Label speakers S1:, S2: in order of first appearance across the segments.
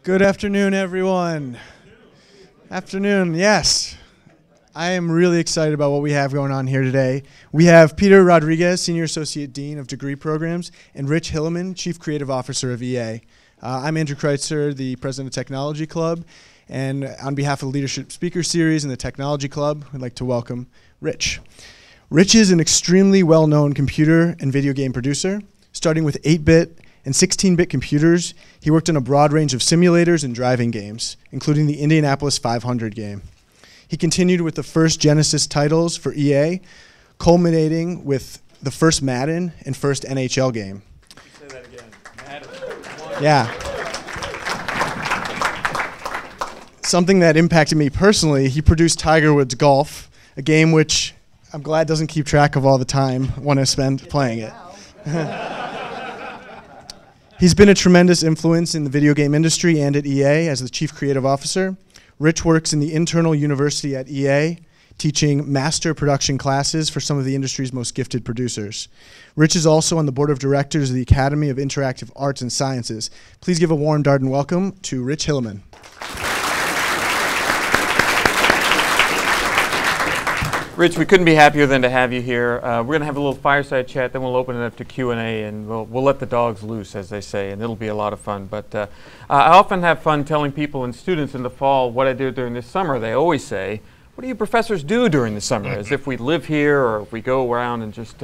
S1: Good afternoon, everyone. Afternoon, yes. I am really excited about what we have going on here today. We have Peter Rodriguez, Senior Associate Dean of Degree Programs, and Rich Hilleman, Chief Creative Officer of EA. I'm Andrew Kreitzer, the President of Technology Club, and on behalf of the Leadership Speaker Series and the Technology Club, I'd like to welcome Rich. Rich is an extremely well-known computer and video game producer, starting with 8-bit and 16-bit computers. He worked on a broad range of simulators and driving games, including the Indianapolis 500 game. He continued with the first Genesis titles for EA, culminating with the first Madden and first NHL game.
S2: Say that again. Madden.
S1: Yeah. Something that impacted me personally, he produced Tiger Woods Golf, a game which I'm glad doesn't keep track of all the time when I spend playing it. He's been a tremendous influence in the video game industry and at EA as the Chief Creative Officer. Rich works in the internal university at EA, teaching master production classes for some of the industry's most gifted producers. Rich is also on the board of directors of the Academy of Interactive Arts and Sciences. Please give a warm Darden welcome to Rich Hilleman.
S2: Rich, we couldn't be happier than to have you here. We're going to have a little fireside chat, then we'll open it up to Q&A, and we'll let the dogs loose, as they say, and it'll be a lot of fun. But I often have fun telling people and students in the fall what I do during the summer. They always say, what do you professors do during the summer? As if we live here or if we go around and just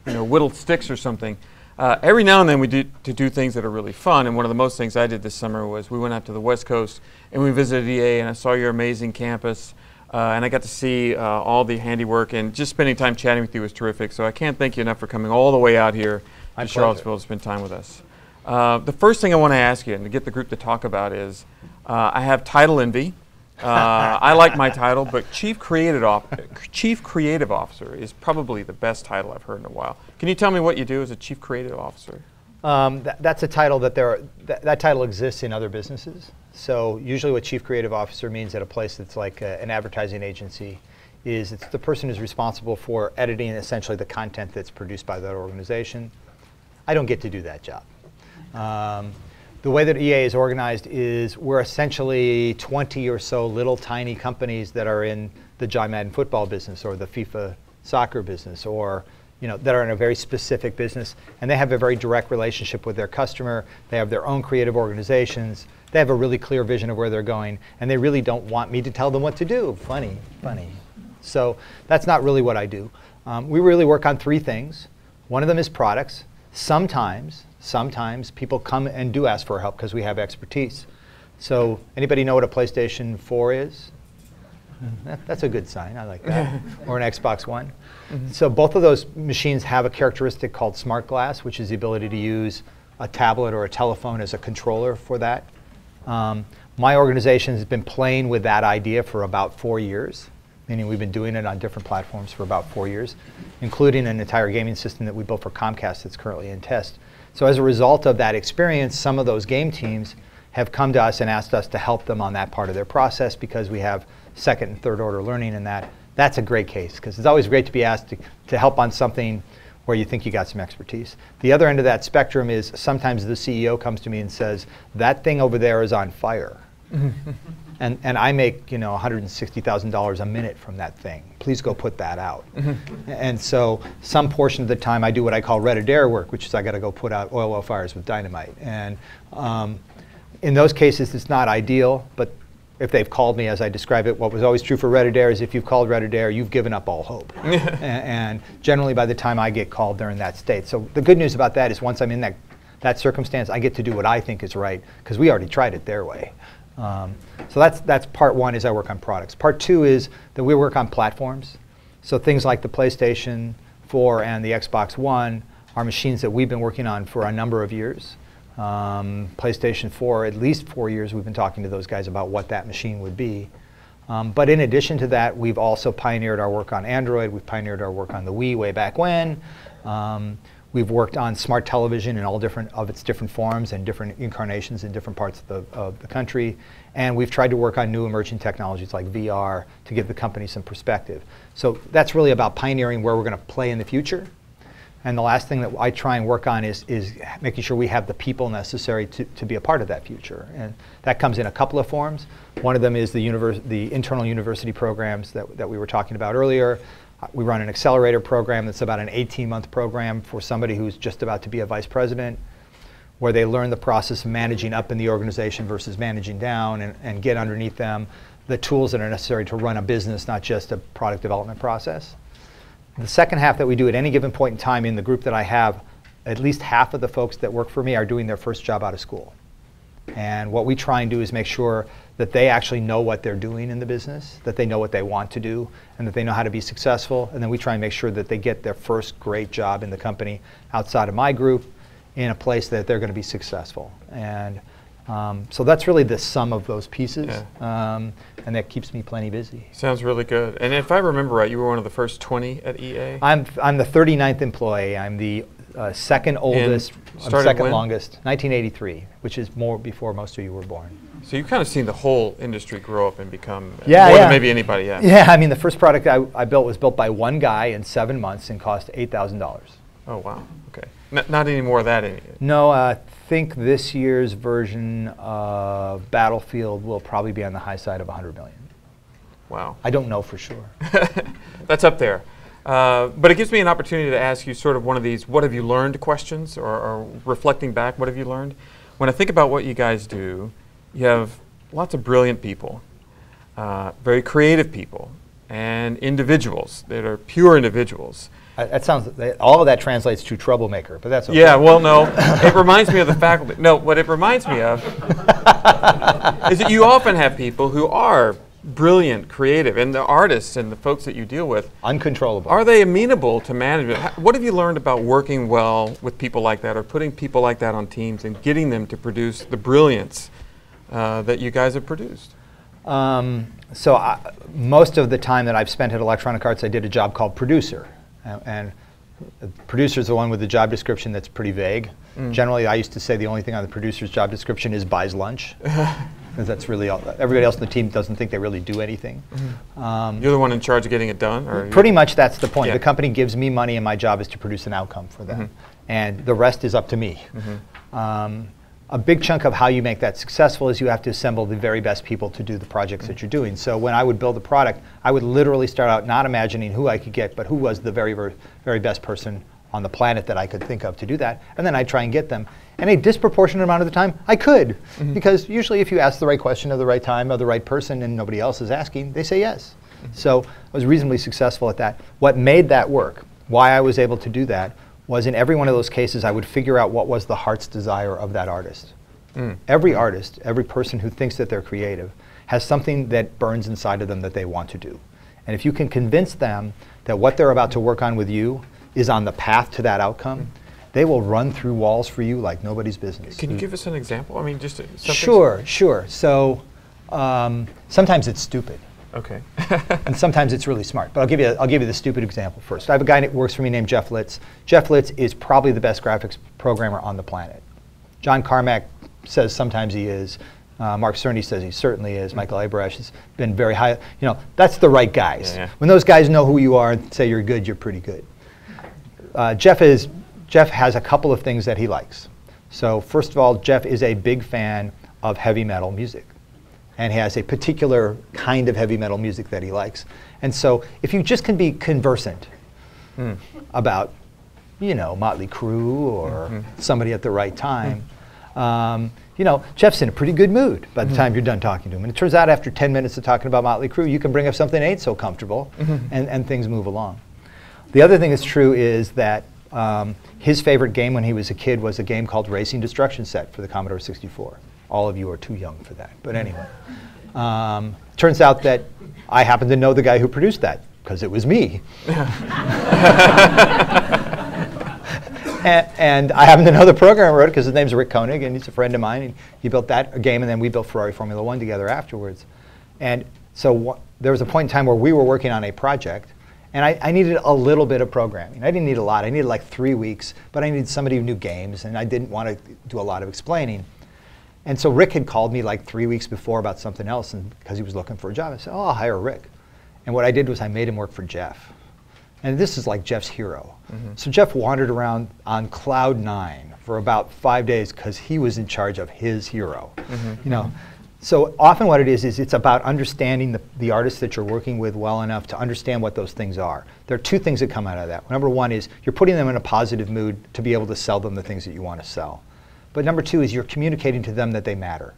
S2: whittle sticks or something. Every now and then we do things that are really fun, and one of the most things I did this summer was we went out to the West Coast and we visited EA, and I saw your amazing campus. And I got to see all the handiwork, and just spending time chatting with you was terrific. So I can't thank you enough for coming all the way out here to Charlottesville to spend time with us. The first thing I want to ask you, and to get the group to talk about, is I have title envy. I like my title, but Chief Creative Officer is probably the best title I've heard in a while. Can you tell me what you do as a Chief Creative Officer?
S3: That's a title that title exists in other businesses. So usually what Chief Creative Officer means at a place that's like an advertising agency is it's the person who's responsible for editing essentially the content that's produced by that organization. I don't get to do that job. The way that EA is organized is we're essentially 20 or so little tiny companies that are in the John Madden football business or the FIFA soccer business, or that are in a very specific business, and they have a very direct relationship with their customer. They have their own creative organizations. They have a really clear vision of where they're going, and they really don't want me to tell them what to do. Funny. So that's not really what I do. We really work on three things. One of them is products. Sometimes people come and do ask for help because we have expertise. So anybody know what a PlayStation 4 is? That's a good sign. I like that. Or an Xbox One. So both of those machines have a characteristic called smart glass, which is the ability to use a tablet or a telephone as a controller for that. My organization has been playing with that idea for about 4 years, meaning we've been doing it on different platforms for about 4 years, including an entire gaming system that we built for Comcast that's currently in test. So as a result of that experience, some of those game teams have come to us and asked us to help them on that part of their process because we have second and third order learning in that. That's a great case because it's always great to be asked to help on something where you think you got some expertise. The other end of that spectrum is sometimes the CEO comes to me and says, that thing over there is on fire. and I make $160,000 a minute from that thing. Please go put that out. And so some portion of the time I do what I call red-adair work, which is I got to go put out oil well fires with dynamite. And in those cases it's not ideal, but if they've called me as I describe it, what was always true for red-adair is if you've called red-adair, you've given up all hope. And generally by the time I get called, they're in that state. So the good news about that is once I'm in that circumstance, I get to do what I think is right because we already tried it their way. So that's part one is I work on products. Part two is that we work on platforms. So things like the PlayStation 4 and the Xbox One are machines that we've been working on for a number of years. PlayStation 4, at least 4 years, we've been talking to those guys about what that machine would be. But in addition to that, we've also pioneered our work on Android. We've pioneered our work on the Wii way back when. We've worked on smart television in all its different forms and different incarnations in different parts of the country. And we've tried to work on new emerging technologies like VR to give the company some perspective. So that's really about pioneering where we're going to play in the future. And the last thing that I try and work on is making sure we have the people necessary to be a part of that future. And that comes in a couple of forms. One of them is the internal university programs that we were talking about earlier. We run an accelerator program that's about an 18-month program for somebody who's just about to be a vice president, where they learn the process of managing up in the organization versus managing down, and get underneath them the tools that are necessary to run a business, not just a product development process. The second half that we do at any given point in time in the group that I have, at least half of the folks that work for me are doing their first job out of school. And what we try and do is make sure that they actually know what they're doing in the business, that they know what they want to do, and that they know how to be successful. And then we try and make sure that they get their first great job in the company outside of my group in a place that they're going to be successful. And so that's really the sum of those pieces, and that keeps me plenty busy.
S2: Sounds really good. And if I remember right, you were one of the first 20 at EA?
S3: I'm the 39th employee. I'm the second oldest, second longest, 1983, which is more before most of you were born.
S2: So you've kind of seen the whole industry grow up and become more than maybe anybody.
S3: Yeah, I mean, the first product I built was built by one guy in 7 months and cost $8,000.
S2: Oh, wow. Okay. Not any more of that.
S3: No, I think this year's version of Battlefield will probably be on the high side of 100 million.
S2: Wow.
S3: I don't know for sure.
S2: That's up there. But it gives me an opportunity to ask you sort of one of these what have you learned questions, or reflecting back, what have you learned? When I think about what you guys do, you have lots of brilliant people, very creative people, and individuals that are pure individuals.
S3: That sounds, all of that translates to troublemaker, but that's okay.
S2: Yeah, well, no. It reminds me of the faculty. No, what it reminds me of is that you often have people who are brilliant, creative, and the artists and the folks that you deal with.
S3: Uncontrollable.
S2: Are they amenable to management? What have you learned about working well with people like that, or putting people like that on teams and getting them to produce the brilliance that you guys have produced?
S3: Most of the time that I've spent at Electronic Arts, I did a job called producer. And producer is the one with the job description that's pretty vague. Generally, I used to say the only thing on the producer's job description is buys lunch. Because that's really all. Everybody else on the team doesn't think they really do anything.
S2: You're the one in charge of getting it done? Or
S3: pretty much that's the point.
S2: Yeah.
S3: The company gives me money and my job is to produce an outcome for them. And the rest is up to me. A big chunk of how you make that successful is you have to assemble the very best people to do the projects that you're doing. So when I would build a product, I would literally start out not imagining who I could get, but who was the very, very, very best person on the planet that I could think of to do that. And then I'd try and get them. And a disproportionate amount of the time, I could. Because usually if you ask the right question at the right time of the right person and nobody else is asking, they say yes. So I was reasonably successful at that. What made that work, why I was able to do that, was in every one of those cases, I would figure out what was the heart's desire of that artist. Every artist, every person who thinks that they're creative, has something that burns inside of them that they want to do. And if you can convince them that what they're about to work on with you is on the path to that outcome, they will run through walls for you like nobody's business.
S2: Can you give us an example? I mean, just something.
S3: Sure. So sometimes it's stupid.
S2: Okay.
S3: And sometimes it's really smart. But I'll give you the stupid example first. I have a guy that works for me named Jeff Litz. Jeff Litz is probably the best graphics programmer on the planet. John Carmack says sometimes he is. Mark Cerny says he certainly is. Michael Abrash has been very high. You know, that's the right guys.
S2: Yeah.
S3: When those guys know who you are and say you're good, you're pretty good. Jeff has a couple of things that he likes. So first of all, Jeff is a big fan of heavy metal music. And he has a particular kind of heavy metal music that he likes. And so if you just can be conversant about, you know, Motley Crue or somebody at the right time, you know, Jeff's in a pretty good mood by the time you're done talking to him. And it turns out after 10 minutes of talking about Motley Crue, you can bring up something that ain't so comfortable, and things move along. The other thing that's true is that his favorite game when he was a kid was a game called Racing Destruction Set for the Commodore 64. All of you are too young for that, but anyway. Turns out that I happen to know the guy who produced that, because it was me. And I happen to know the programmer who wrote it because his name's Rick Koenig, and he's a friend of mine. And he built that game, and then we built Ferrari Formula One together afterwards. And so there was a point in time where we were working on a project, and I needed a little bit of programming. I didn't need a lot. I needed like 3 weeks, but I needed somebody who knew games, and I didn't want to do a lot of explaining. And so Rick had called me like 3 weeks before about something else, and because he was looking for a job. I said, oh, I'll hire Rick. And what I did was I made him work for Jeff. And this is like Jeff's hero. So Jeff wandered around on cloud 9 for about 5 days because he was in charge of his hero. You know, so often what it is it's about understanding the artists that you're working with well enough to understand what those things are. There are two things that come out of that. Number one is you're putting them in a positive mood to be able to sell them the things that you want to sell. But number two is you're communicating to them that they matter.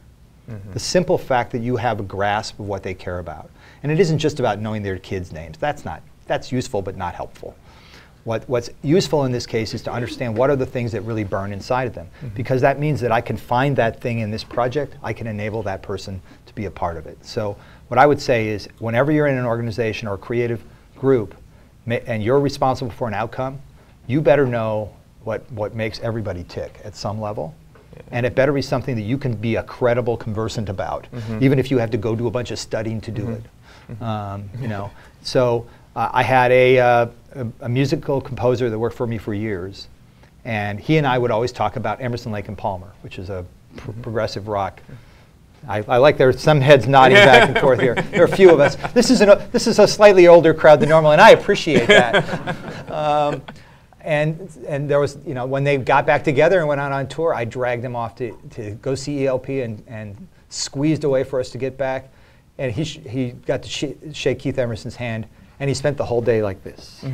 S3: The simple fact that you have a grasp of what they care about. And it isn't just about knowing their kids' names. That's useful but not helpful. What's useful in this case is to understand what are the things that really burn inside of them. Because that means that I can find that thing in this project, I can enable that person to be a part of it. So what I would say is whenever you're in an organization or a creative group and you're responsible for an outcome, you better know what makes everybody tick at some level. And it better be something that you can be a credible conversant about, even if you have to go do a bunch of studying to do it. You know, so I had a musical composer that worked for me for years, and he and I would always talk about Emerson, Lake and Palmer, which is a progressive rock. I like there's some heads nodding back and forth here. There are a few of us. This is a slightly older crowd than normal, and I appreciate that. And there was, you know, when they got back together and went out on tour, I dragged them off to go see ELP and squeezed away for us to get back. And he got to shake Keith Emerson's hand, and he spent the whole day like this.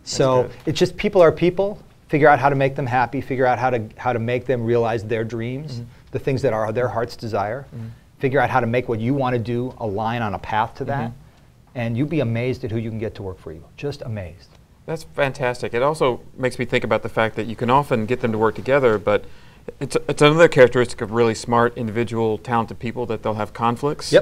S3: So it's just people are people. Figure out how to make them happy. Figure out how to make them realize their dreams, the things that are their heart's desire. Figure out how to make what you want to do align on a path to that. And you'd be amazed at who you can get to work for you. Just amazed.
S2: That's fantastic. It also makes me think about the fact that you can often get them to work together, but it's another characteristic of really smart, individual, talented people that they'll have conflicts.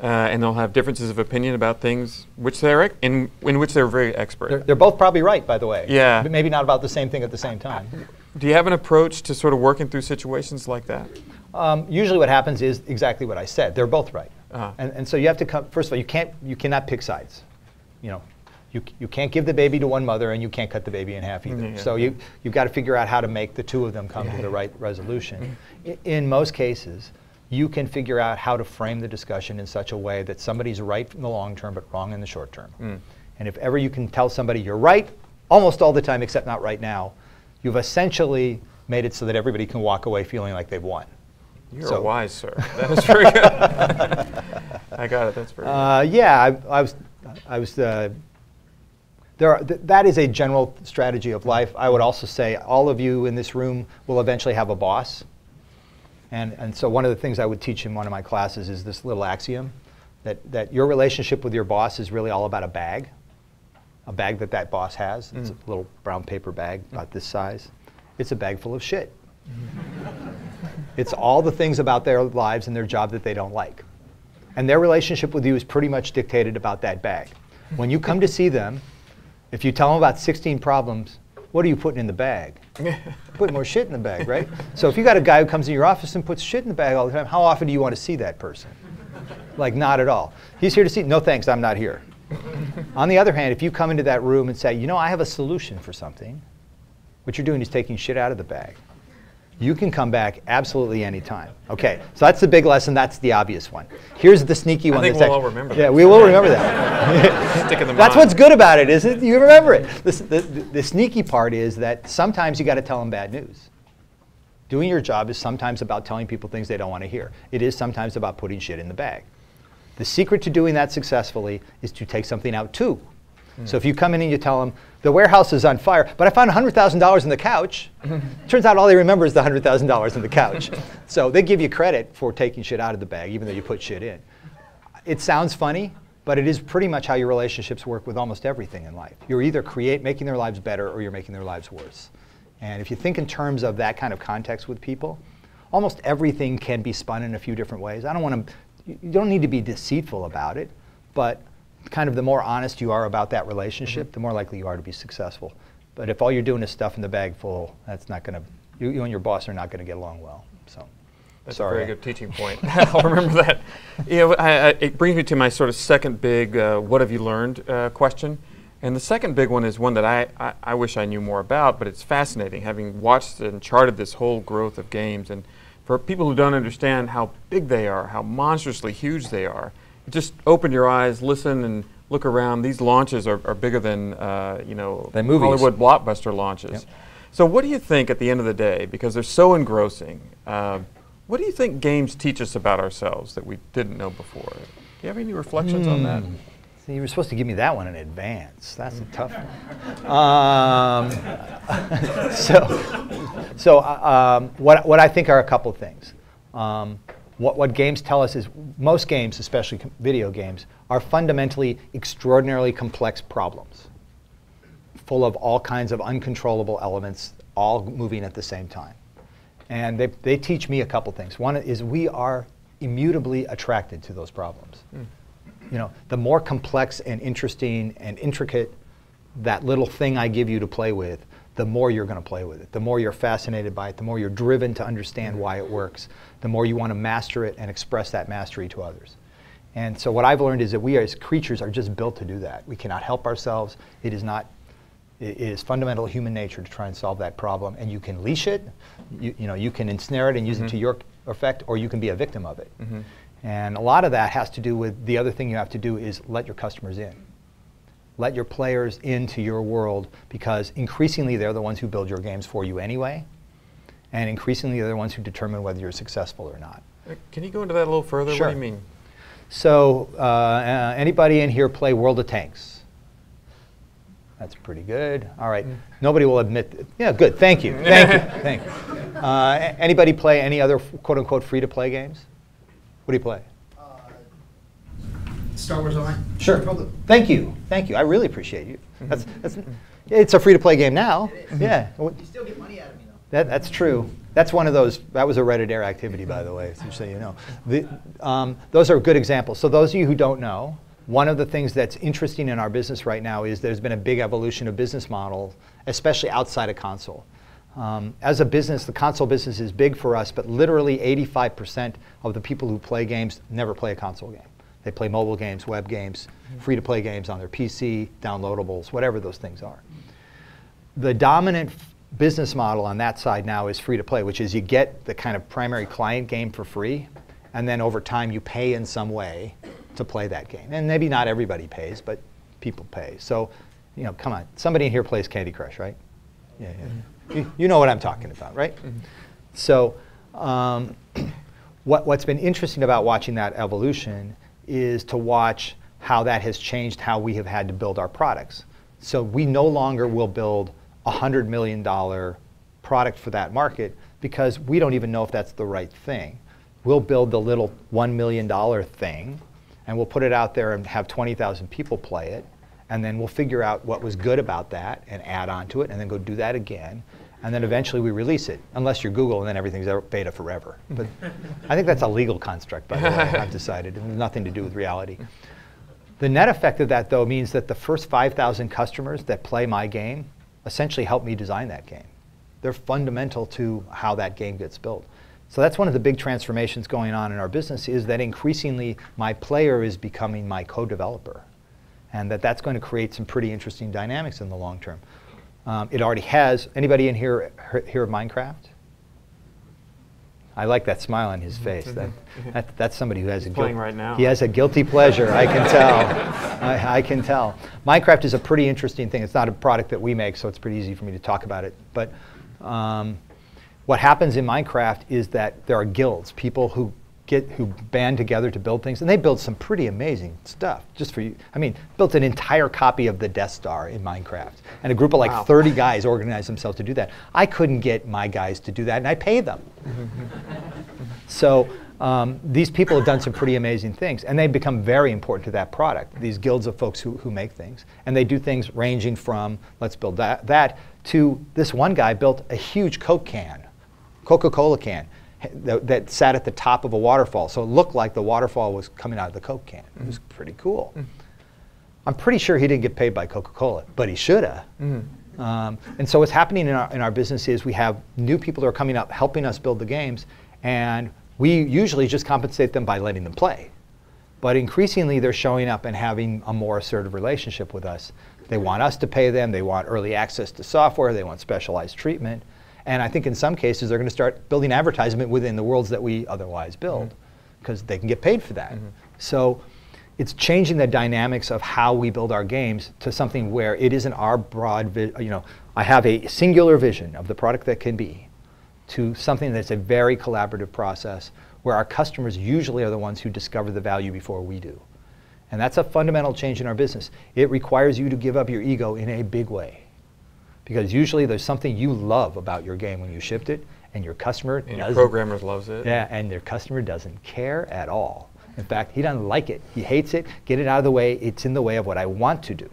S2: And they'll have differences of opinion about things which they're in which they're very expert.
S3: They're both probably right, by the way.
S2: Yeah.
S3: But maybe not about the same thing at the same time.
S2: Do you have an approach to sort of working through situations like that?
S3: Usually what happens is exactly what I said. They're both right. And so you have to come, first of all, you cannot pick sides. You know, you can't give the baby to one mother and you can't cut the baby in half either. So you've got to figure out how to make the two of them come to the right resolution. In most cases, you can figure out how to frame the discussion in such a way that somebody's right in the long term but wrong in the short term. And if ever you can tell somebody you're right, almost all the time except not right now, you've essentially made it so that everybody can walk away feeling like they've won.
S2: You're a wise sir. That is very good. I got it. That's very good.
S3: Yeah, that is a general strategy of life. I would also say all of you in this room will eventually have a boss. And so one of the things I would teach in one of my classes is this little axiom that your relationship with your boss is really all about a bag that boss has. It's a little brown paper bag about this size. It's a bag full of shit. It's all the things about their lives and their job that they don't like. And their relationship with you is pretty much dictated about that bag. When you come to see them, if you tell them about 16 problems, what are you putting in the bag? Put more shit in the bag, right? So if you got a guy who comes in your office and puts shit in the bag all the time, how often do you want to see that person? Like, not at all. He's here to see, no thanks, I'm not here. On the other hand, if you come into that room and say, you know, I have a solution for something, what you're doing is taking shit out of the bag. You can come back absolutely any time. Okay, so that's the big lesson. That's the obvious one. Here's the sneaky one.
S2: I think we'll all remember that.
S3: Yeah, we will remember that.
S2: Stick in the
S3: That's
S2: mind.
S3: what's good about it, isn't it? You remember it. The sneaky part is that sometimes you got to tell them bad news. Doing your job is sometimes about telling people things they don't want to hear. It is sometimes about putting shit in the bag. The secret to doing that successfully is to take something out too. So if you come in and you tell them, the warehouse is on fire, but I found $100,000 in the couch, turns out all they remember is the $100,000 in the couch. So they give you credit for taking shit out of the bag, even though you put shit in. It sounds funny, but it is pretty much how your relationships work with almost everything in life. You're either making their lives better or you're making their lives worse. And if you think in terms of that kind of context with people, almost everything can be spun in a few different ways. You don't need to be deceitful about it, but kind of the more honest you are about that relationship, the more likely you are to be successful. But if all you're doing is stuffing the bag full, that's not going to, you and your boss are not going to get along well. So,
S2: that's
S3: sorry.
S2: a very good teaching point. I'll remember that. You know, it brings me to my sort of second big what have you learned question. And the second big one is one that I wish I knew more about, but it's fascinating, having watched and charted this whole growth of games. And for people who don't understand how big they are, how monstrously huge they are, just open your eyes, listen, and look around, these launches are bigger than
S3: Than movies.
S2: Hollywood blockbuster launches.
S3: Yep.
S2: So what do you think at the end of the day, because they're so engrossing, what do you think games teach us about ourselves that we didn't know before? Do you have any reflections on that?
S3: See, you were supposed to give me that one in advance. That's a tough one. What I think are a couple of things. What games tell us is most games, especially video games, are fundamentally extraordinarily complex problems, full of all kinds of uncontrollable elements, all moving at the same time. And they teach me a couple things. One is we are immutably attracted to those problems. The more complex and interesting and intricate that little thing I give you to play with, the more you're going to play with it. The more you're fascinated by it, the more you're driven to understand why it works, the more you want to master it and express that mastery to others. And so what I've learned is that we as creatures are just built to do that. We cannot help ourselves. It is fundamental human nature to try and solve that problem. And you can leash it, you can ensnare it and use it to your effect, or you can be a victim of it. And a lot of that has to do with the other thing you have to do is let your customers in. Let your players into your world, because increasingly they're the ones who build your games for you anyway. And increasingly they're the ones who determine whether you're successful or not.
S2: Can you go into that a little further?
S3: Sure.
S2: What do you mean?
S3: So anybody in here play World of Tanks? That's pretty good. All right. Nobody will admit. Yeah, good. Thank you. Thank you. Thank you. Anybody play any other quote-unquote free-to-play games? What do you play?
S4: Star Wars Online.
S3: Sure. Thank you. Thank you. I really appreciate you. It's a free-to-play game now. Yeah.
S4: You still get money out of me, though.
S3: That's true. That's one of those. That was a Reddit activity, by the way, just so you know. Those are good examples. So those of you who don't know, one of the things that's interesting in our business right now is there's been a big evolution of business models, especially outside of console. As a business, the console business is big for us, but literally 85% of the people who play games never play a console game. They play mobile games, web games, free-to-play games on their PC, downloadables, whatever those things are. The dominant business model on that side now is free-to-play, which is you get the kind of primary client game for free, and then over time you pay in some way to play that game. And maybe not everybody pays, but people pay. So, come on. Somebody in here plays Candy Crush, right? Yeah. You know what I'm talking about, right? So what's been interesting about watching that evolution is to watch how that has changed how we have had to build our products. So we no longer will build a $100 million product for that market because we don't even know if that's the right thing. We'll build the little $1 million thing, and we'll put it out there and have 20,000 people play it, and then we'll figure out what was good about that and add on to it, and then go do that again. And then eventually we release it, unless you're Google, and then everything's beta forever. But I think that's a legal construct, by the way, I've decided. It has nothing to do with reality. The net effect of that, though, means that the first 5,000 customers that play my game essentially help me design that game. They're fundamental to how that game gets built. So that's one of the big transformations going on in our business, is that increasingly my player is becoming my co-developer. And that's going to create some pretty interesting dynamics in the long term. It already has. Anybody in here hear of Minecraft? I like that smile on his face. That's somebody who has a
S2: playing right now.
S3: He has a guilty pleasure. I can tell. I can tell. Minecraft is a pretty interesting thing. It's not a product that we make, so it's pretty easy for me to talk about it. But what happens in Minecraft is that there are guilds, people who band together to build things, and they build some pretty amazing stuff. Just for you, built an entire copy of the Death Star in Minecraft, and a group of like 30 guys organized themselves to do that. I couldn't get my guys to do that, and I pay them. So these people have done some pretty amazing things, and they've become very important to that product. These guilds of folks who make things, and they do things ranging from let's build that to this one guy built a huge Coca-Cola can. That sat at the top of a waterfall, so it looked like the waterfall was coming out of the Coke can. It was pretty cool. I'm pretty sure he didn't get paid by Coca-Cola, but he should have. And so what's happening in our business is we have new people who are coming up helping us build the games, and we usually just compensate them by letting them play. But increasingly they're showing up and having a more assertive relationship with us. They want us to pay them, they want early access to software, they want specialized treatment. And I think in some cases they're going to start building advertisement within the worlds that we otherwise build, because they can get paid for that. So it's changing the dynamics of how we build our games to something where it isn't our broad, I have a singular vision of the product that can be, to something that's a very collaborative process where our customers usually are the ones who discover the value before we do. And that's a fundamental change in our business. It requires you to give up your ego in a big way. Because usually there's something you love about your game when you shipped it, and your customer
S2: and your programmers loves it.
S3: Yeah, and their customer doesn't care at all. In fact, he doesn't like it. He hates it. Get it out of the way. It's in the way of what I want to do.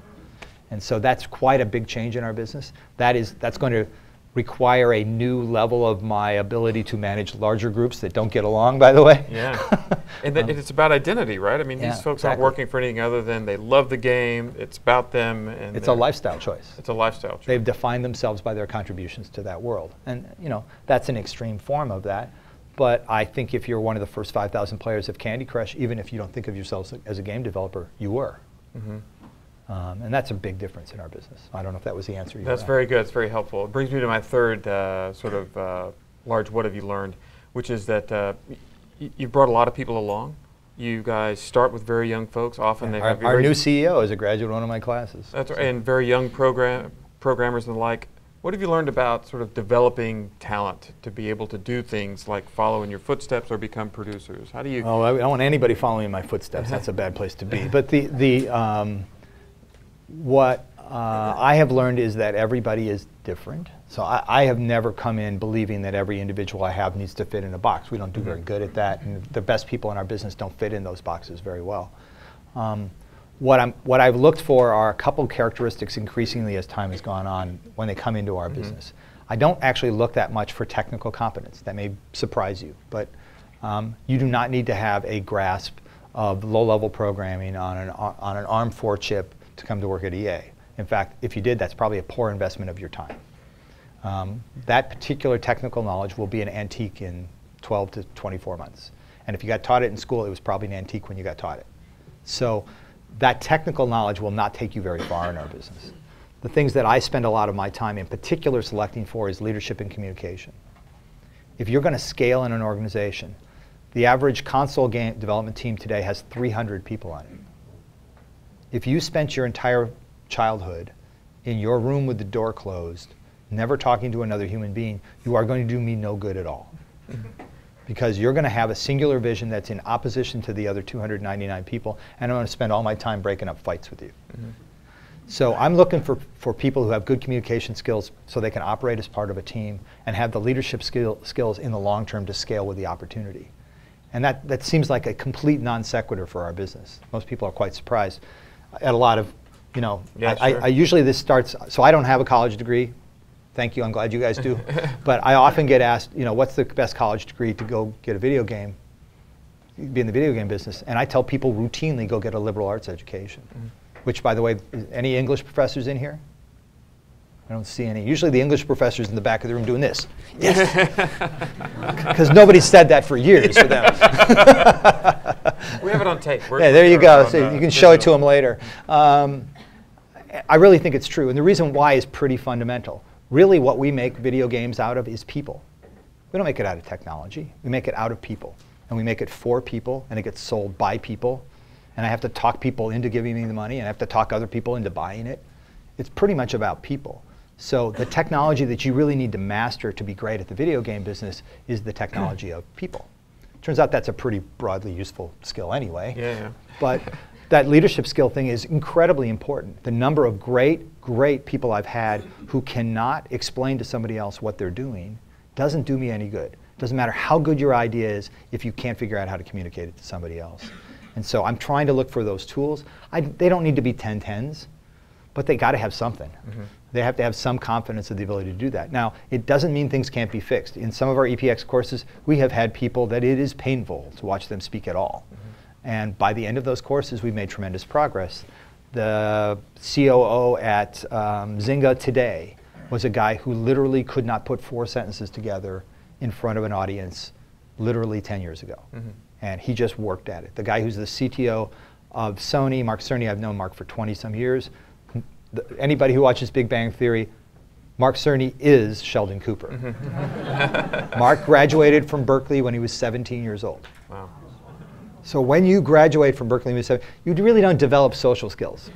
S3: And so that's quite a big change in our business. That's going to require a new level of my ability to manage larger groups that don't get along, by the way.
S2: Yeah. And it's about identity, right? I mean, these folks aren't working for anything other than they love the game, it's about them. And
S3: it's a lifestyle choice.
S2: It's a lifestyle choice.
S3: They've defined themselves by their contributions to that world. And that's an extreme form of that. But I think if you're one of the first 5,000 players of Candy Crush, even if you don't think of yourself as a game developer, you were. Mm-hmm. And that's a big difference in our business. I don't know if that was the answer you
S2: That's very good. It's very helpful. It brings me to my third large what have you learned, which is that you've brought a lot of people along. You guys start with very young folks. Often they have
S3: our new CEO is a graduate of one of my classes.
S2: That's right, and very young programmers and the like. What have you learned about sort of developing talent to be able to do things like follow in your footsteps or become producers? How do you?
S3: Oh, I don't want anybody following in my footsteps. That's a bad place to be. But what I have learned is that everybody is different. So I have never come in believing that every individual I have needs to fit in a box. We don't do very good at that, and the best people in our business don't fit in those boxes very well. What I've looked for are a couple characteristics increasingly as time has gone on when they come into our business. I don't actually look that much for technical competence. That may surprise you, but you do not need to have a grasp of low-level programming on an ARM4 chip to come to work at EA. In fact, if you did, that's probably a poor investment of your time. That particular technical knowledge will be an antique in 12 to 24 months. And if you got taught it in school, it was probably an antique when you got taught it. So that technical knowledge will not take you very far in our business. The things that I spend a lot of my time in particular selecting for is leadership and communication. If you're going to scale in an organization, the average console game development team today has 300 people on it. If you spent your entire childhood in your room with the door closed, never talking to another human being, you are going to do me no good at all. Because you're going to have a singular vision that's in opposition to the other 299 people, and I'm going to spend all my time breaking up fights with you. So I'm looking for people who have good communication skills so they can operate as part of a team and have the leadership skills in the long term to scale with the opportunity. And that seems like a complete non sequitur for our business. Most people are quite surprised at a lot of, I usually this starts, so I don't have a college degree. Thank you, I'm glad you guys do. But I often get asked, what's the best college degree to go get a video game, be in the video game business? And I tell people routinely go get a liberal arts education. Which, by the way, any English professors in here? I don't see any. Usually the English professor's in the back of the room doing this. Yes. Because nobody said that for years for them.
S2: We have it on tape.
S3: Yeah, there you go. So you can show it to them later. I really think it's true. And the reason why is pretty fundamental. Really what we make video games out of is people. We don't make it out of technology. We make it out of people. And we make it for people, and it gets sold by people. And I have to talk people into giving me the money, and I have to talk other people into buying it. It's pretty much about people. So the technology that you really need to master to be great at the video game business is the technology of people. Turns out that's a pretty broadly useful skill anyway.
S2: Yeah.
S3: But that leadership skill thing is incredibly important. The number of great people I've had who cannot explain to somebody else what they're doing doesn't do me any good. Doesn't matter how good your idea is if you can't figure out how to communicate it to somebody else. And so I'm trying to look for those tools. They don't need to be 10/10s, but they got to have something. They have to have some confidence of the ability to do that. Now, it doesn't mean things can't be fixed. In some of our EPX courses, we have had people that it is painful to watch them speak at all. And by the end of those courses, we've made tremendous progress. The COO at Zynga today was a guy who literally could not put 4 sentences together in front of an audience literally 10 years ago. And he just worked at it. The guy who's the CTO of Sony, Mark Cerny, I've known Mark for 20-some years. Anybody who watches Big Bang Theory, Mark Cerny is Sheldon Cooper. Mark graduated from Berkeley when he was 17 years old.
S2: Wow.
S3: So when you graduate from Berkeley, you really don't develop social skills.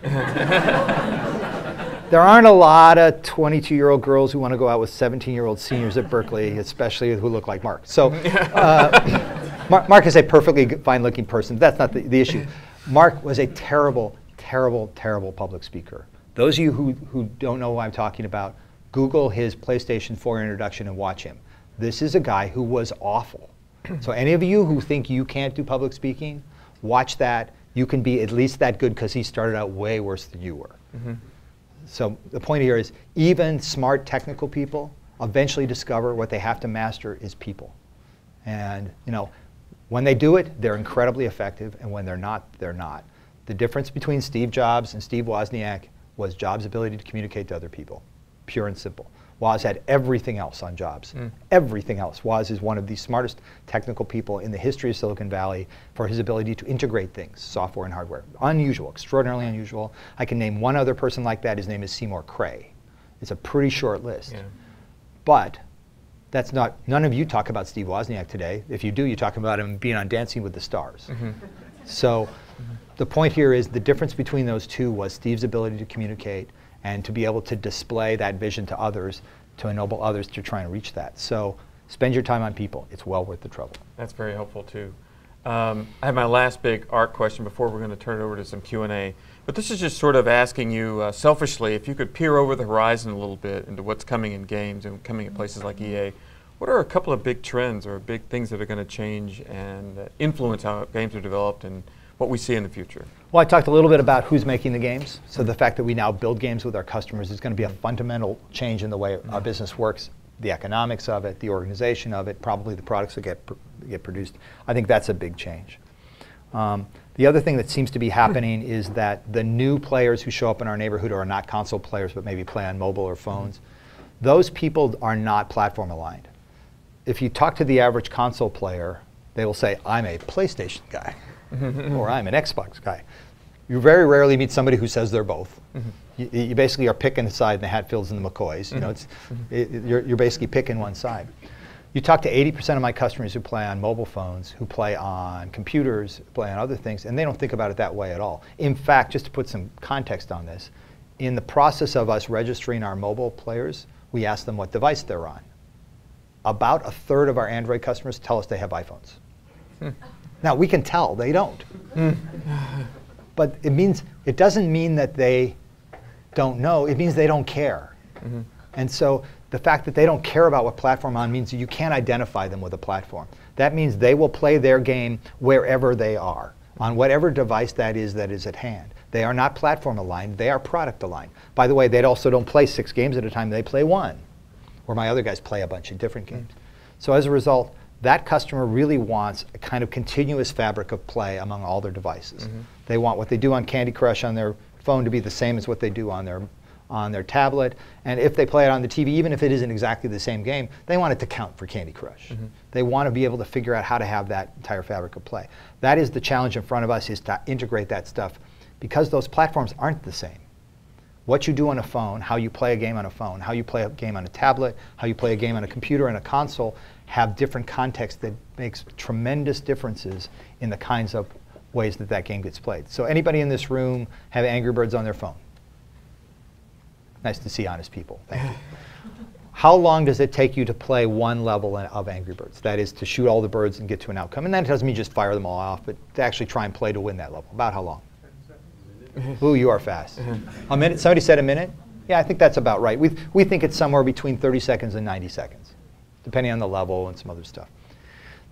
S3: There aren't a lot of 22-year-old girls who want to go out with 17-year-old seniors at Berkeley, especially who look like Mark. So Mark is a perfectly fine-looking person. But that's not the issue. Mark was a terrible, terrible, terrible public speaker. Those of you who don't know what I'm talking about, Google his PlayStation 4 introduction and watch him. This is a guy who was awful. So any of you who think you can't do public speaking, watch that. You can be at least that good because he started out way worse than you were. Mm-hmm. So the point here is even smart technical people eventually discover what they have to master is people. And when they do it, they're incredibly effective, and when they're not, they're not. The difference between Steve Jobs and Steve Wozniak was Jobs' ability to communicate to other people, pure and simple. Woz had everything else on Jobs, everything else. Woz is one of the smartest technical people in the history of Silicon Valley for his ability to integrate things, software and hardware. Unusual, extraordinarily unusual. I can name one other person like that. His name is Seymour Cray. It's a pretty short list. Yeah. But that's not, none of you talk about Steve Wozniak today. If you do, you talk about him being on Dancing with the Stars. Mm-hmm. So the point here is the difference between those two was Steve's ability to communicate and to be able to display that vision to others, to enable others to try and reach that. So spend your time on people. It's well worth the trouble.
S2: That's very helpful too. I have my last big art question before we're going to turn it over to some Q&A. But this is just sort of asking you selfishly, if you could peer over the horizon a little bit into what's coming in games and coming at places like EA, what are a couple of big trends or big things that are going to change and influence how games are developed and what we see in the future?
S3: Well, I talked a little bit about who's making the games. So the fact that we now build games with our customers is going to be a fundamental change in the way our business works, the economics of it, the organization of it, probably the products that get produced. I think that's a big change. The other thing that seems to be happening is that the new players who show up in our neighborhood who are not console players but maybe play on mobile or phones, those people are not platform aligned. If you talk to the average console player, they will say, I'm a PlayStation guy. Or I'm an Xbox guy. You very rarely meet somebody who says they're both. You basically are picking a side in the Hatfields and the McCoys. You're basically picking one side. You talk to 80% of my customers who play on mobile phones, who play on computers, play on other things, and they don't think about it that way at all. In fact, just to put some context on this, in the process of us registering our mobile players, we ask them what device they're on. About a third of our Android customers tell us they have iPhones. Now, we can tell they don't. But it doesn't mean that they don't know. It means they don't care. And so the fact that they don't care about what platform on means that you can't identify them with a platform. That means they will play their game wherever they are, on whatever device that is at hand. They are not platform aligned. They are product aligned. By the way, they also don't play 6 games at a time. They play 1. Where my other guys play a bunch of different games. So as a result, that customer really wants a kind of continuous fabric of play among all their devices. They want what they do on Candy Crush on their phone to be the same as what they do on their tablet. And if they play it on the TV, even if it isn't exactly the same game, they want it to count for Candy Crush. They want to be able to figure out how to have that entire fabric of play. That is the challenge in front of us, is to integrate that stuff, because those platforms aren't the same. What you do on a phone, how you play a game on a phone, how you play a game on a tablet, how you play a game on a computer and a console, have different contexts that makes tremendous differences in the kinds of ways that that game gets played. So anybody in this room have Angry Birds on their phone? Nice to see honest people. Thank you. How long does it take you to play one level of Angry Birds? That is, to shoot all the birds and get to an outcome. And that doesn't mean just fire them all off, but to actually try and play to win that level. About how long? Ooh, you are fast. A minute? Somebody said a minute? Yeah, I think that's about right. We think it's somewhere between 30 seconds and 90 seconds, depending on the level and some other stuff.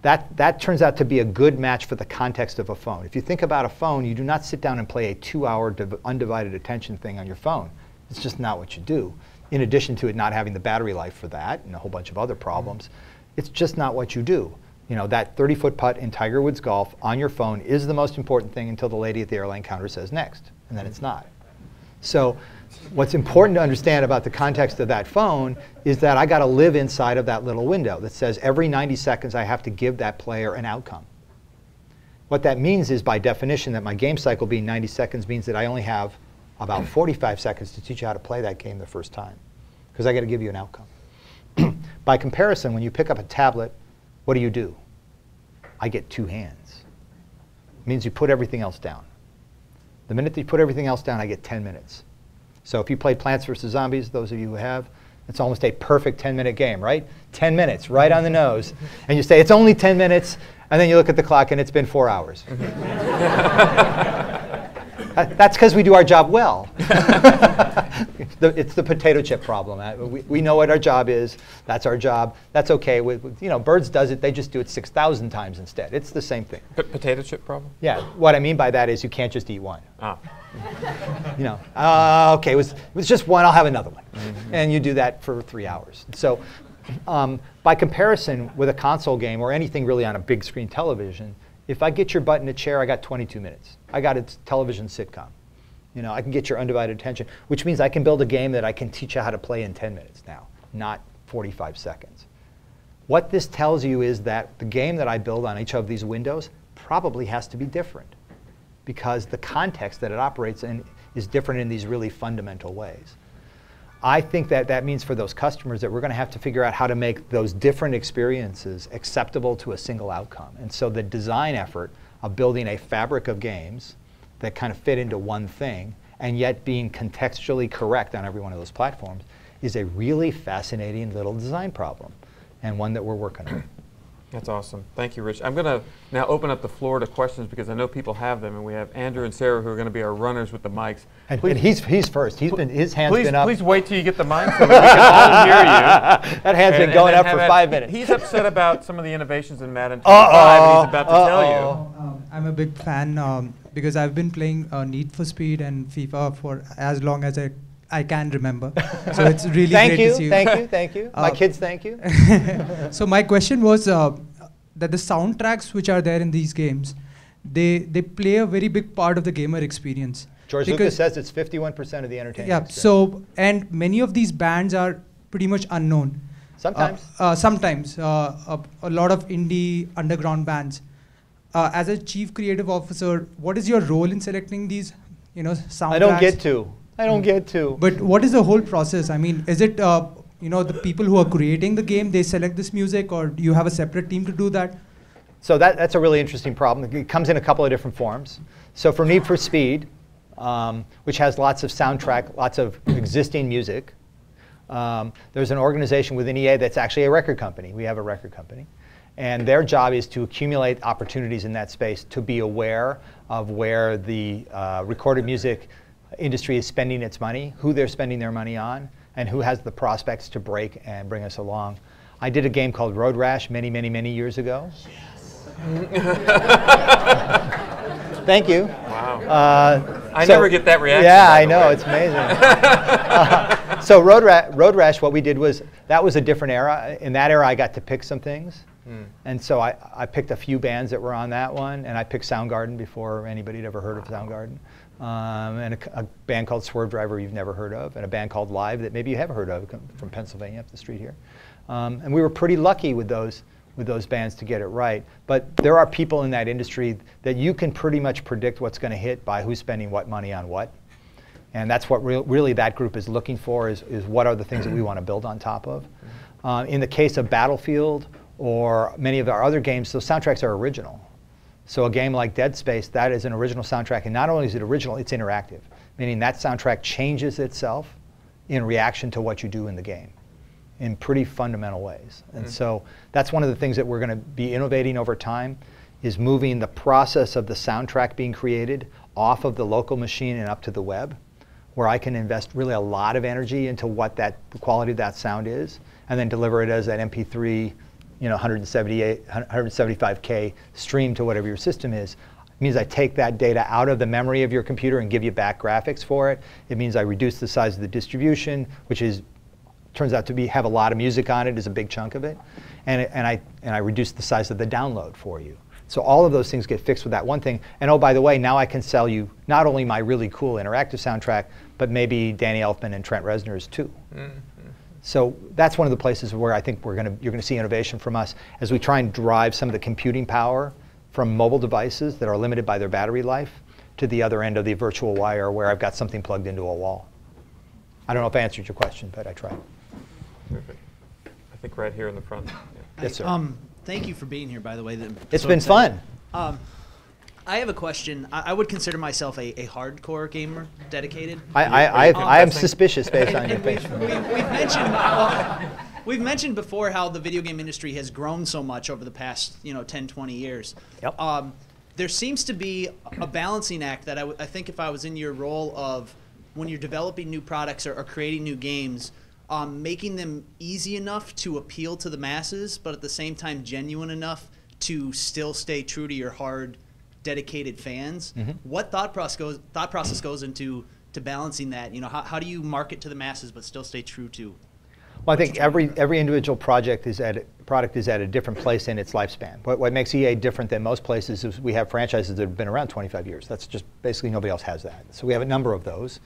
S3: That turns out to be a good match for the context of a phone. If you think about a phone, you do not sit down and play a 2-hour undivided attention thing on your phone. It's just not what you do. In addition to it not having the battery life for that and a whole bunch of other problems, it's just not what you do. You know, that 30-foot putt in Tiger Woods golf on your phone is the most important thing until the lady at the airline counter says next, and then it's not. So what's important to understand about the context of that phone is that I got to live inside of that little window that says every 90 seconds I have to give that player an outcome. What that means is, by definition, that my game cycle being 90 seconds means that I only have about 45 seconds to teach you how to play that game the first time, because I got to give you an outcome. By comparison, when you pick up a tablet, what do? I get 2 hands. means you put everything else down. The minute that you put everything else down, I get 10 minutes. So if you played Plants vs. Zombies, those of you who have, it's almost a perfect 10-minute game, right? 10 minutes, right on the nose. And you say, it's only 10 minutes, and then you look at the clock, and it's been 4 hours. That's because we do our job well. It's the potato chip problem. We know what our job is. That's our job. That's OK. Birds does it. They just do it 6,000 times instead. It's the same thing.
S2: Potato chip problem?
S3: Yeah. What I mean by that is you can't just eat one.
S2: Ah.
S3: OK, it was just one. I'll have another one. And you do that for 3 hours. So by comparison with a console game or anything really on a big screen television, if I get your butt in a chair, I got 22 minutes. I got a television sitcom. I can get your undivided attention, which means I can build a game that I can teach you how to play in 10 minutes now, not 45 seconds. What this tells you is that the game that I build on each of these windows probably has to be different, because the context that it operates in is different in these really fundamental ways. I think that means for those customers that we're going to have to figure out how to make those different experiences acceptable to a single outcome. And so the design effort of building a fabric of games that kind of fit into one thing and yet being contextually correct on every one of those platforms is a really fascinating little design problem, and one that we're working on.
S2: That's awesome. Thank you, Rich. I'm going to now open up the floor to questions, because I know people have them, and we have Andrew and Sarah who are going to be our runners with the mics.
S3: And he's first. His hand's been up.
S2: Please wait till you get the mic so that we can all hear you.
S3: That hand's been going up for 5 minutes.
S2: He's upset about some of the innovations in Madden 25, and he's about to tell you.
S5: I'm a big fan because I've been playing Need for Speed and FIFA for as long as I can remember. So it's really great to see you.
S3: Thank you. My kids thank you.
S5: So my question was that the soundtracks which are there in these games, they play a very big part of the gamer experience.
S3: George Lucas says it's 51% of the entertainment.
S5: Yeah. So, and many of these bands are pretty much unknown.
S3: Sometimes.
S5: Sometimes. A lot of indie underground bands. As a chief creative officer, what is your role in selecting these, soundtracks?
S3: I don't get to.
S5: But what is the whole process? I mean, is it, the people who are creating the game, they select this music, or do you have a separate team to do that?
S3: So that's a really interesting problem. It comes in a couple of different forms. So for Need for Speed, which has lots of soundtrack, lots of existing music, there's an organization within EA that's actually a record company. We have a record company. And their job is to accumulate opportunities in that space, to be aware of where the recorded music industry is spending its money, who they're spending their money on, and who has the prospects to break and bring us along. I did a game called Road Rash many, many, many years ago. Yes. Thank you.
S2: Wow. I never get that reaction.
S3: Yeah, I know. It's amazing. So Road Rash, what we did was, that was a different era. In that era, I got to pick some things. And so I picked a few bands that were on that one, and I picked Soundgarden before anybody had ever heard of Soundgarden. And a band called Swerve Driver you've never heard of, and a band called Live that maybe you have heard of, from Pennsylvania up the street here. And we were pretty lucky with those bands to get it right. But there are people in that industry that you can pretty much predict what's going to hit by who's spending what money on what. And that's what really that group is looking for, is what are the things that we want to build on top of. In the case of Battlefield or many of our other games, those soundtracks are original. So a game like Dead Space, that is an original soundtrack, and not only is it original, it's interactive, meaning that soundtrack changes itself in reaction to what you do in the game in pretty fundamental ways. And so that's one of the things that we're going to be innovating over time, is moving the process of the soundtrack being created off of the local machine and up to the web, where I can invest really a lot of energy into what the quality of that sound is, and then deliver it as an MP3, 175K stream to whatever your system is. It means I take that data out of the memory of your computer and give you back graphics for it. It means I reduce the size of the distribution, which turns out to have a lot of music on it, is a big chunk of it. And I reduce the size of the download for you. So all of those things get fixed with that one thing. And oh, by the way, now I can sell you not only my really cool interactive soundtrack, but maybe Danny Elfman and Trent Reznor's too. So that's one of the places where I think you're going to see innovation from us as we try and drive some of the computing power from mobile devices that are limited by their battery life to the other end of the virtual wire, where I've got something plugged into a wall. I don't know if I answered your question, but I tried.
S2: Perfect. I think right here in the front. Yeah.
S3: Yes, sir.
S4: Thank you for being here, by the way.
S3: It's been fun.
S4: I have a question. I would consider myself a hardcore gamer, dedicated.
S3: I am suspicious based on your face.
S4: We've mentioned before how the video game industry has grown so much over the past 10, 20 years.
S3: Yep.
S4: There seems to be a balancing act that I think if I was in your role of when you're developing new products or creating new games, making them easy enough to appeal to the masses, but at the same time genuine enough to still stay true to your hard, dedicated fans.
S3: Mm-hmm.
S4: What thought process goes into balancing that? How do you market to the masses but still stay true to?
S3: Well, I think every individual product is at a different place in its lifespan. What makes EA different than most places is we have franchises that have been around 25 years. That's just basically nobody else has that. So we have a number of those.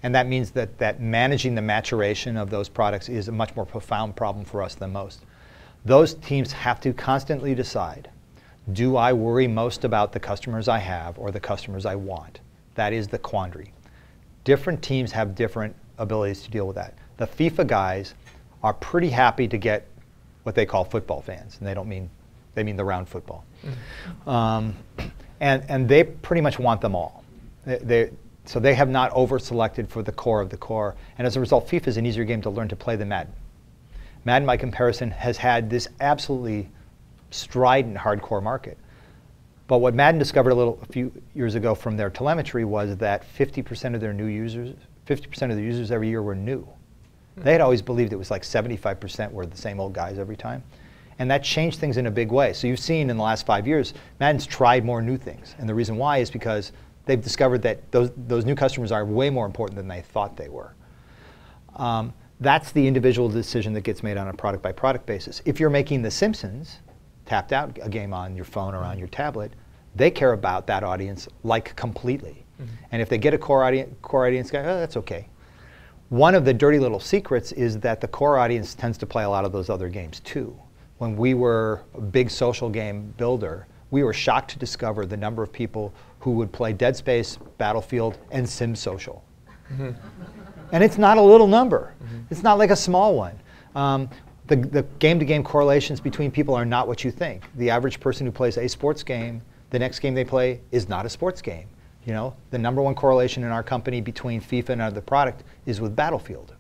S3: And that means that managing the maturation of those products is a much more profound problem for us than most. Those teams have to constantly decide, do I worry most about the customers I have or the customers I want? That is the quandary. Different teams have different abilities to deal with that. The FIFA guys are pretty happy to get what they call football fans, and they mean the round football. Mm-hmm. And they pretty much want them all. So they have not over-selected for the core of the core, and as a result, FIFA is an easier game to learn to play than Madden. Madden, by comparison, has had this absolutely strident hardcore market. But what Madden discovered a few years ago from their telemetry was that 50% of their users every year were new. They had always believed it was like 75% were the same old guys every time. And that changed things in a big way. So you've seen in the last 5 years, Madden's tried more new things. And the reason why is because they've discovered that those new customers are way more important than they thought they were. That's the individual decision that gets made on a product-by-product basis. If you're making The Simpsons, tapped out a game on your phone or on your tablet, they care about that audience like completely. Mm-hmm. And if they get a core audience guy, that's okay. One of the dirty little secrets is that the core audience tends to play a lot of those other games too. When we were a big social game builder, we were shocked to discover the number of people who would play Dead Space, Battlefield, and Sim Social. Mm-hmm. And it's not a little number. Mm-hmm. It's not like a small one. The game-to-game correlations between people are not what you think. The average person who plays a sports game, the next game they play is not a sports game. The number one correlation in our company between FIFA and other product is with Battlefield.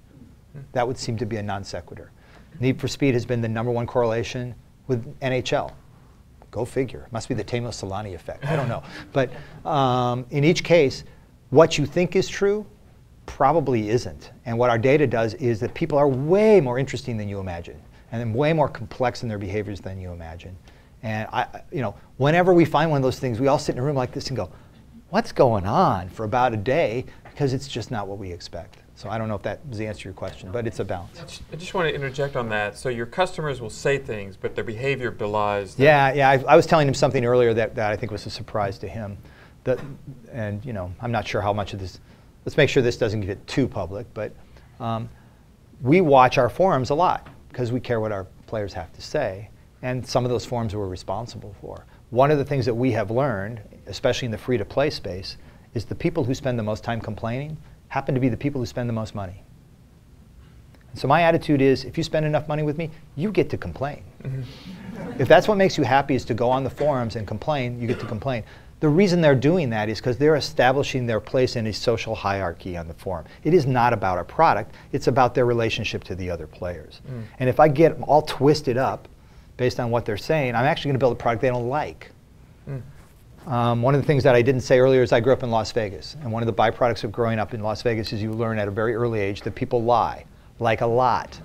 S3: That would seem to be a non sequitur. Need for Speed has been the number one correlation with NHL. Go figure. Must be the Tamo Solani effect. I don't know. But in each case, what you think is true probably isn't. And what our data does is that people are way more interesting than you imagine, and then way more complex in their behaviors than you imagine. And whenever we find one of those things, we all sit in a room like this and go, what's going on for about a day? Because it's just not what we expect. So I don't know if that was the answer to your question, but it's a balance.
S2: I just want to interject on that. So your customers will say things, but their behavior belies them.
S3: Yeah. I was telling him something earlier that I think was a surprise to him. And I'm not sure how much of this. Let's make sure this doesn't get too public, but we watch our forums a lot because we care what our players have to say, and some of those forums we're responsible for. One of the things that we have learned, especially in the free-to-play space, is the people who spend the most time complaining happen to be the people who spend the most money. And so my attitude is, if you spend enough money with me, you get to complain. Mm-hmm. If that's what makes you happy is to go on the forums and complain, you get to complain. The reason they're doing that is because they're establishing their place in a social hierarchy on the forum. It is not about a product, it's about their relationship to the other players. Mm. And if I get them all twisted up based on what they're saying, I'm actually going to build a product they don't like. Mm. One of the things that I didn't say earlier is I grew up in Las Vegas. And one of the byproducts of growing up in Las Vegas is you learn at a very early age that people lie, like a lot.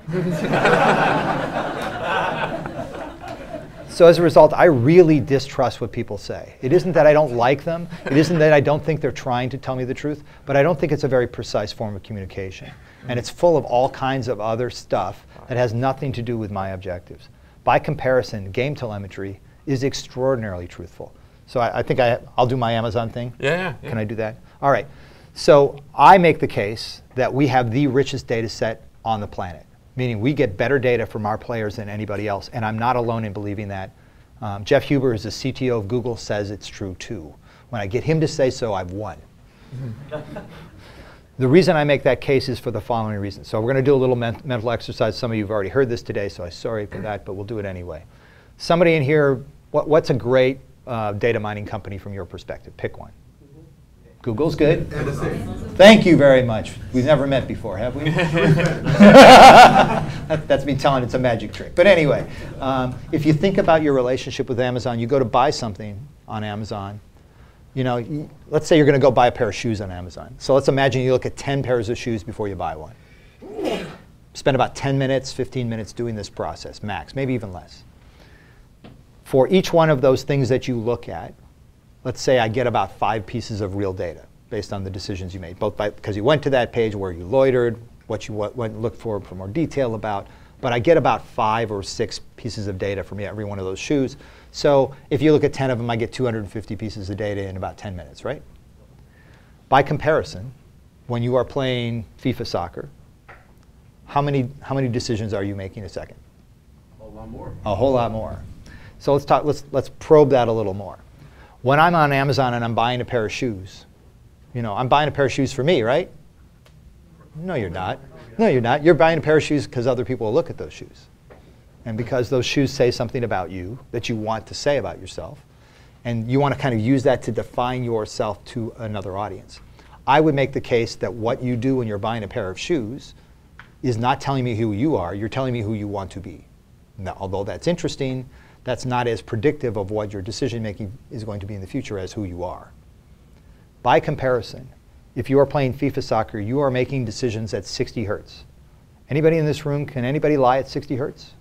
S3: So as a result, I really distrust what people say. It isn't that I don't like them. It isn't that I don't think they're trying to tell me the truth. But I don't think it's a very precise form of communication. And it's full of all kinds of other stuff that has nothing to do with my objectives. By comparison, game telemetry is extraordinarily truthful. So I think I'll do my Amazon thing.
S2: Yeah.
S3: Can I do that? All right. So I make the case that we have the richest data set on the planet, meaning we get better data from our players than anybody else. And I'm not alone in believing that. Jeff Huber, who's the CTO of Google, says it's true too. When I get him to say so, I've won. The reason I make that case is for the following reason. So we're going to do a little mental exercise. Some of you have already heard this today, so I'm sorry for that, but we'll do it anyway. Somebody in here, what's a great data mining company from your perspective? Pick one. Google's good. Thank you very much. We've never met before, have we? That's me telling it's a magic trick. But anyway, if you think about your relationship with Amazon, you go to buy something on Amazon. Let's say you're going to go buy a pair of shoes on Amazon. So let's imagine you look at 10 pairs of shoes before you buy one. Spend about 10 minutes, 15 minutes doing this process, max, maybe even less. For each one of those things that you look at, let's say I get about 5 pieces of real data based on the decisions you made, both because you went to that page, where you loitered, what you went and looked for more detail about. But I get about 5 or 6 pieces of data from every one of those shoes. So if you look at 10 of them, I get 250 pieces of data in about 10 minutes, right? By comparison, when you are playing FIFA soccer, how many decisions are you making a second?
S6: A whole lot more.
S3: A whole lot more. So let's probe that a little more. When I'm on Amazon and I'm buying a pair of shoes, I'm buying a pair of shoes for me, right? No, you're not. No, you're not. You're buying a pair of shoes because other people will look at those shoes. And because those shoes say something about you that you want to say about yourself. And you want to kind of use that to define yourself to another audience. I would make the case that what you do when you're buying a pair of shoes is not telling me who you are. You're telling me who you want to be. Now, although that's interesting, that's not as predictive of what your decision making is going to be in the future as who you are. By comparison, if you are playing FIFA soccer, you are making decisions at 60 hertz. Anybody in this room, can anybody lie at 60 hertz?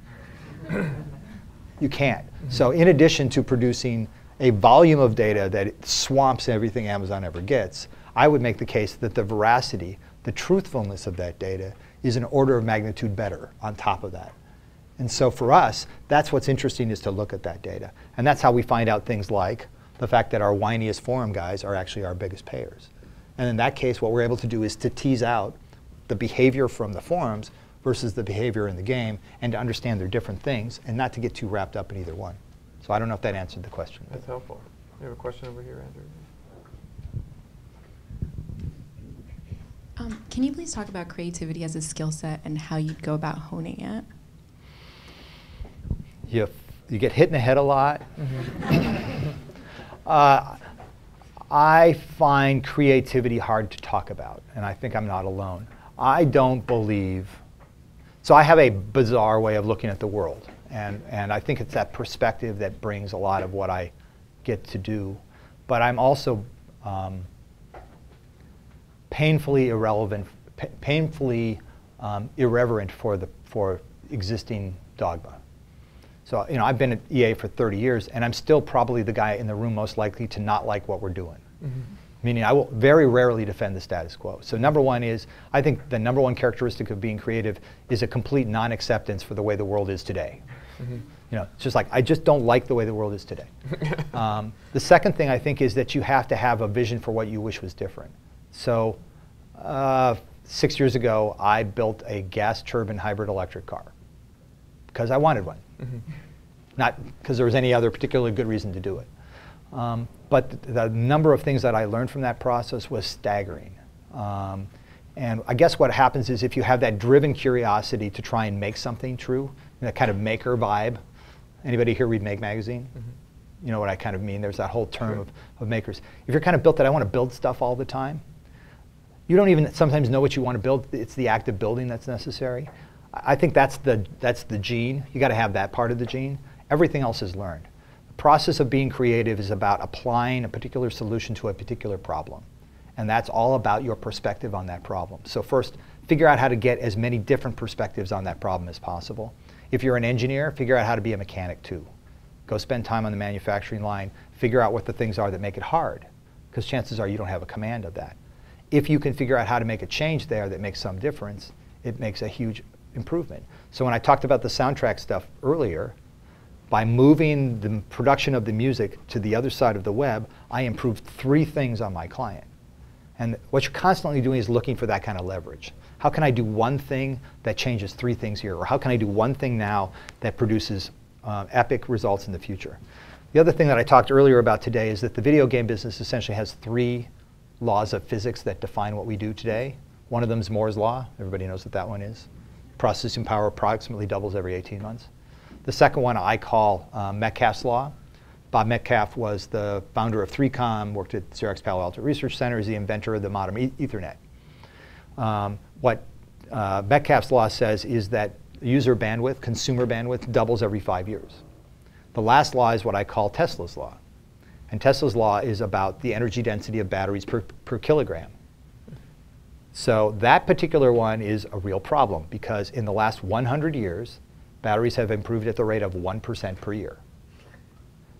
S3: You can't. So in addition to producing a volume of data that swamps everything Amazon ever gets, I would make the case that the veracity, the truthfulness of that data is an order of magnitude better on top of that. And so for us, that's what's interesting, is to look at that data. And that's how we find out things like the fact that our whiniest forum guys are actually our biggest payers. And in that case, what we're able to do is to tease out the behavior from the forums versus the behavior in the game, and to understand they're different things, and not to get too wrapped up in either one. So I don't know if that answered the question.
S2: That's helpful. You have a question over here, Andrew?
S7: Can you please talk about creativity as a skill set and how you'd go about honing it?
S3: You get hit in the head a lot. I find creativity hard to talk about, and I think I'm not alone. I don't believe, so I have a bizarre way of looking at the world, and I think it's that perspective that brings a lot of what I get to do. But I'm also painfully irreverent for existing dogma. So I've been at EA for 30 years, and I'm still probably the guy in the room most likely to not like what we're doing. Meaning I will very rarely defend the status quo. So number one is, I think the number one characteristic of being creative is a complete non-acceptance for the way the world is today. It's just like, I just don't like the way the world is today. The second thing I think is that you have to have a vision for what you wish was different. So 6 years ago, I built a gas turbine hybrid electric car because I wanted one. Not because there was any other particularly good reason to do it. But the number of things that I learned from that process was staggering. And I guess what happens is, if you have that driven curiosity to try and make something true, that kind of maker vibe. Anybody here read Make Magazine? You know what I kind of mean? There's that whole term of makers. If you're kind of built that I want to build stuff all the time, you don't even sometimes know what you want to build. It's the act of building that's necessary. I think that's the gene. You got to have that part of the gene. Everything else is learned. The process of being creative is about applying a particular solution to a particular problem. And that's all about your perspective on that problem. So first, figure out how to get as many different perspectives on that problem as possible. If you're an engineer, figure out how to be a mechanic too. Go spend time on the manufacturing line. Figure out what the things are that make it hard, because chances are you don't have a command of that. If you can figure out how to make a change there that makes some difference, it makes a huge improvement. So when I talked about the soundtrack stuff earlier, by moving the production of the music to the other side of the web, I improved 3 things on my client. And what you're constantly doing is looking for that kind of leverage. How can I do one thing that changes 3 things here? Or how can I do one thing now that produces epic results in the future? The other thing that I talked earlier about today is that the video game business essentially has 3 laws of physics that define what we do today. One of them is Moore's Law. Everybody knows what that one is. Processing power approximately doubles every 18 months. The second one I call Metcalfe's Law. Bob Metcalfe was the founder of 3Com, worked at Xerox Palo Alto Research Center, is the inventor of the modern Ethernet. What Metcalfe's law says is that user bandwidth, consumer bandwidth, doubles every 5 years. The last law is what I call Tesla's law. And Tesla's law is about the energy density of batteries per kilogram. So that particular one is a real problem because in the last 100 years, batteries have improved at the rate of 1% per year.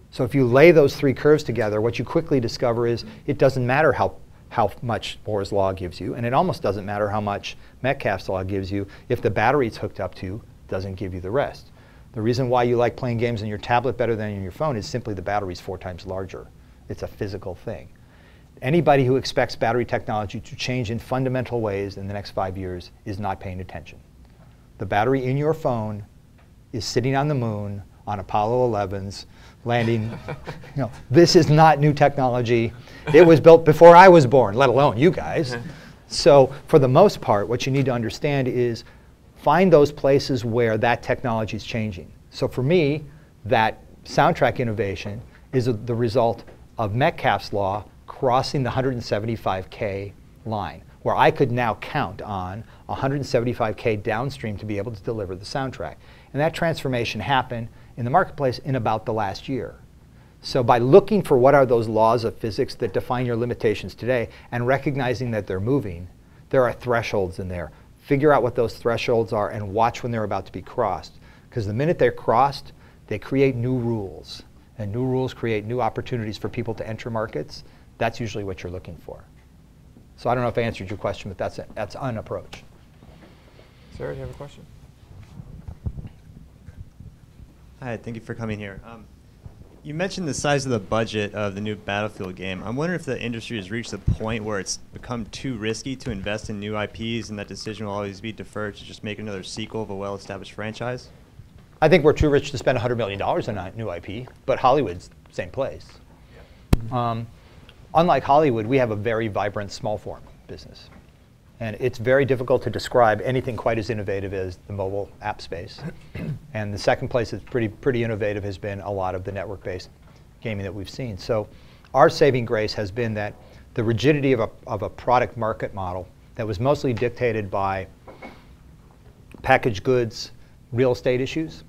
S3: So if you lay those three curves together, what you quickly discover is it doesn't matter how much Moore's law gives you, and it almost doesn't matter how much Metcalfe's law gives you if the battery it's hooked up to doesn't give you the rest. The reason why you like playing games on your tablet better than on your phone is simply the battery's 4 times larger. It's a physical thing. Anybody who expects battery technology to change in fundamental ways in the next 5 years is not paying attention. The battery in your phone is sitting on the moon on Apollo 11's landing. This is not new technology. It was built before I was born, let alone you guys. So for the most part, what you need to understand is find those places where that technology is changing. So for me, that soundtrack innovation is the result of Metcalfe's law crossing the 175K line, where I could now count on 175K downstream to be able to deliver the soundtrack. And that transformation happened in the marketplace in about the last year. So by looking for what are those laws of physics that define your limitations today and recognizing that they're moving, there are thresholds in there. Figure out what those thresholds are and watch when they're about to be crossed. Because the minute they're crossed, they create new rules. And new rules create new opportunities for people to enter markets. That's usually what you're looking for. So I don't know if I answered your question, but that's an approach.
S2: Sarah, do you have a question?
S6: Hi, thank you for coming here. You mentioned the size of the budget of the new Battlefield game. I'm wondering if the industry has reached the point where it's become too risky to invest in new IPs and that decision will always be deferred to just make another sequel of a well-established franchise?
S3: I think we're too rich to spend $100 million on a new IP, but Hollywood's the same place. Unlike Hollywood, we have a very vibrant small form business. And it's very difficult to describe anything quite as innovative as the mobile app space. And the second place that's pretty innovative has been a lot of the network-based gaming that we've seen. So our saving grace has been that the rigidity of a product market model that was mostly dictated by packaged goods, real estate issues,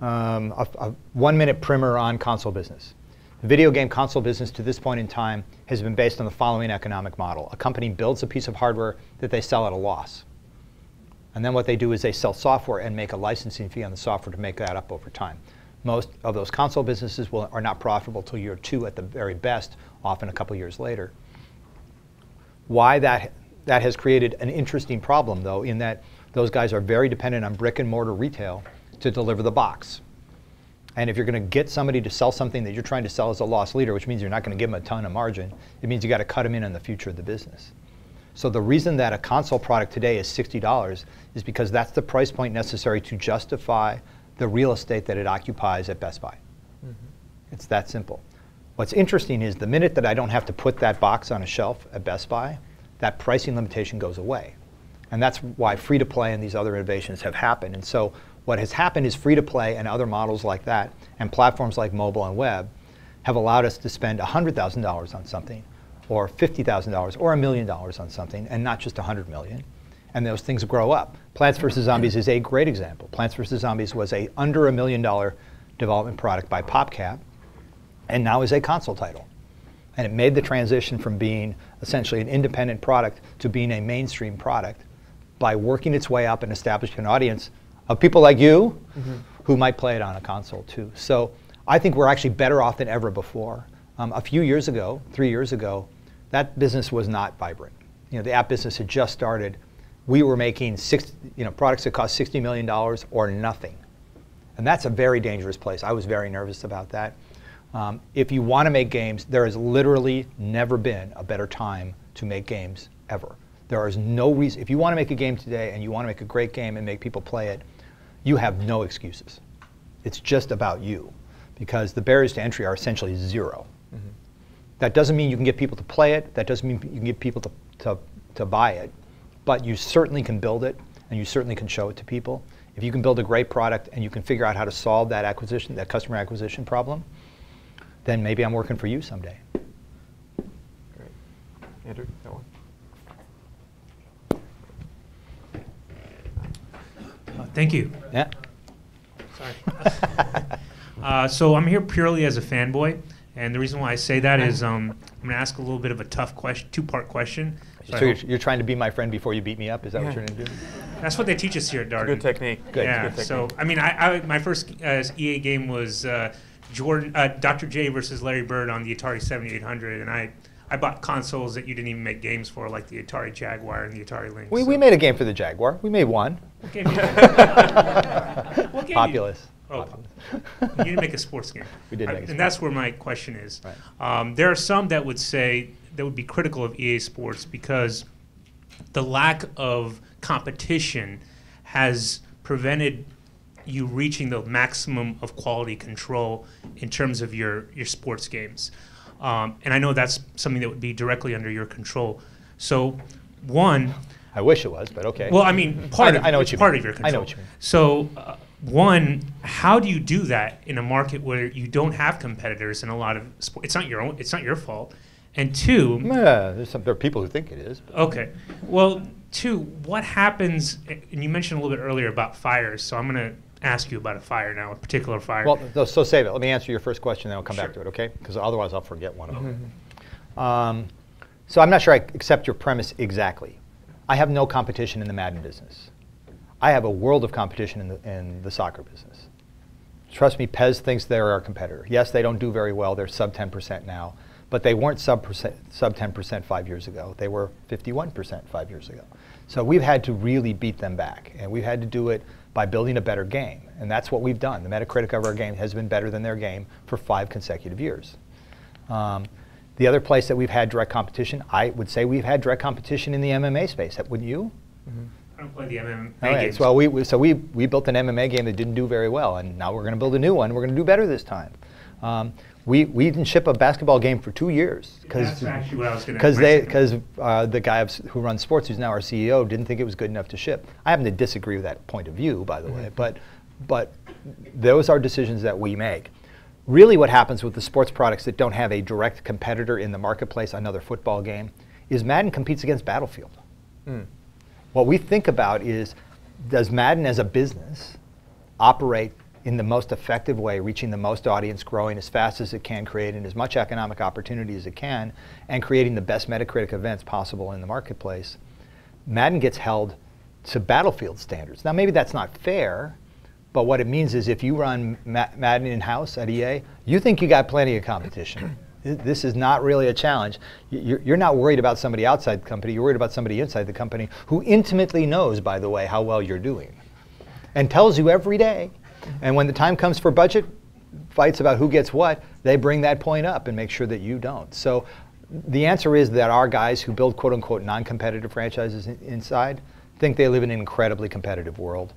S3: a 1-minute primer on console business. The video game console business to this point in time has been based on the following economic model. A company builds a piece of hardware that they sell at a loss. And then what they do is they sell software and make a licensing fee on the software to make that up over time. Most of those console businesses are not profitable till year 2 at the very best, often a couple years later. Why that has created an interesting problem, though, in that those guys are very dependent on brick and mortar retail to deliver the box. And if you're going to get somebody to sell something that you're trying to sell as a loss leader, which means you're not going to give them a ton of margin, it means you got to cut them in on the future of the business. So the reason that a console product today is $60 is because that's the price point necessary to justify the real estate that it occupies at Best Buy. It's that simple. What's interesting is the minute that I don't have to put that box on a shelf at Best Buy, that pricing limitation goes away. And that's why free-to-play and these other innovations have happened. And so what has happened is free-to-play and other models like that and platforms like mobile and web have allowed us to spend $100,000 on something or $50,000 or $1 million on something and not just $100 million. And those things grow up. Plants vs. Zombies is a great example. Plants vs. Zombies was a under $1 million development product by PopCap and now is a console title. And it made the transition from being essentially an independent product to being a mainstream product by working its way up and establishing an audience of people like you who might play it on a console too. So I think we're actually better off than ever before. A few years ago, 3 years ago, that business was not vibrant. The app business had just started. We were making products that cost $60 million or nothing. And that's a very dangerous place. I was very nervous about that. If you want to make games, there has literally never been a better time to make games ever. There is no reason. If you want to make a game today and you want to make a great game and make people play it, you have no excuses. It's just about you, because the barriers to entry are essentially zero. That doesn't mean you can get people to play it. That doesn't mean you can get people to buy it. But you certainly can build it, and you certainly can show it to people. If you can build a great product and you can figure out how to solve that customer acquisition problem, then maybe I'm working for you someday.
S2: Great. Andrew, that one.
S8: Thank you.
S3: Yeah.
S8: Sorry. So I'm here purely as a fanboy, and the reason why I say that is I'm going to ask a little bit of a tough question, two-part question.
S3: So you're trying to be my friend before you beat me up? Is that what you're going to do?
S8: That's what they teach us here at Darden.
S2: Good technique.
S3: Good.
S8: Yeah.
S2: Good technique.
S8: So I mean, my first EA game was Dr. J versus Larry Bird on the Atari 7800, and I bought consoles that you didn't even make games for, like the Atari Jaguar and the Atari Lynx.
S3: We made a game for the Jaguar. We made one.
S8: What game you what game
S3: Populous.
S8: Oh, you didn't make a sports game.
S3: We did make a sports
S8: And that's where my question is.
S3: Right.
S8: There are some that would say, that would be critical of EA Sports because the lack of competition has prevented you reaching the maximum of quality control in terms of your sports games. And I know that's something that would be directly under your control. So, one...
S3: I wish it was, but okay.
S8: Well, I mean, part of your control.
S3: I know what you mean.
S8: So, one, how do you do that in a market where you don't have competitors in a lot of sports? It's not your fault. And two,
S3: yeah, there are people who think it is.
S8: Okay. Well, two, what happens? And you mentioned a little bit earlier about fires, so I'm going to ask you about a fire now, a particular fire.
S3: Well, so save it. Let me answer your first question, then I'll come back to it, okay? Because otherwise I'll forget one of them. So I'm not sure I accept your premise exactly. I have no competition in the Madden business. I have a world of competition in the soccer business. Trust me, Pez thinks they're our competitor. Yes, they don't do very well. They're sub 10% now. But they weren't sub 10% 5 years ago. They were 51% 5 years ago. So we've had to really beat them back. And we've had to do it by building a better game. And that's what we've done. The Metacritic of our game has been better than their game for 5 consecutive years. The other place that we've had direct competition, I would say we've had direct competition in the MMA space. Wouldn't you?
S8: I don't play the MMA
S3: games.
S8: Well,
S3: we built an MMA game that didn't do very well, and now we're going to build a new one. We're going to do better this time. We didn't ship a basketball game for 2 years
S8: that's actually what I was going to
S3: because the guy who runs sports, who's now our CEO, didn't think it was good enough to ship. I happen to disagree with that point of view, by the way, but those are decisions that we make. Really, what happens with the sports products that don't have a direct competitor in the marketplace, another football game, is Madden competes against Battlefield. What we think about is, does Madden as a business operate in the most effective way, reaching the most audience, growing as fast as it can, creating as much economic opportunity as it can, and creating the best Metacritic events possible in the marketplace? Madden gets held to Battlefield standards. Now, maybe that's not fair, but what it means is if you run Madden in-house at EA, you think you got plenty of competition. This is not really a challenge. You're not worried about somebody outside the company. You're worried about somebody inside the company who intimately knows, by the way, how well you're doing and tells you every day. And when the time comes for budget fights about who gets what, they bring that point up and make sure that you don't. So the answer is that our guys who build quote-unquote non-competitive franchises inside think they live in an incredibly competitive world.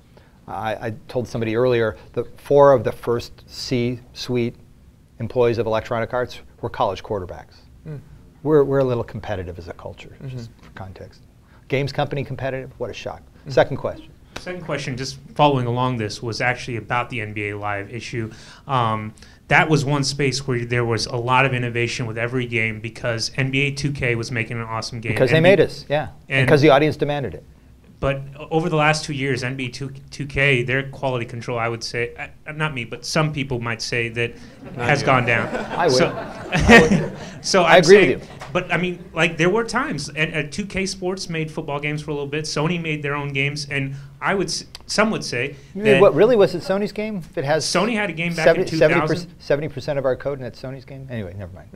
S3: I told somebody earlier that 4 of the first C-suite employees of Electronic Arts were college quarterbacks. We're a little competitive as a culture, just for context. Games company competitive? What a shock. Second question.
S8: Second question, just following along this, was actually about the NBA Live issue. That was one space where there was a lot of innovation with every game because NBA 2K was making an awesome game.
S3: Because they made us, yeah. And because the audience demanded it.
S8: But over the last 2 years, NBA 2K, their quality control, I would say, not me, but some people might say that has gone down.
S3: I would.
S8: So
S3: I agree with you.
S8: But I mean, like there were times, and 2K Sports made football games for a little bit. Sony made their own games, and some would say that
S3: what really was it Sony's game? It has
S8: Sony had a game back in 2000.
S3: 70% of our code, and that's Sony's game. Anyway, never mind.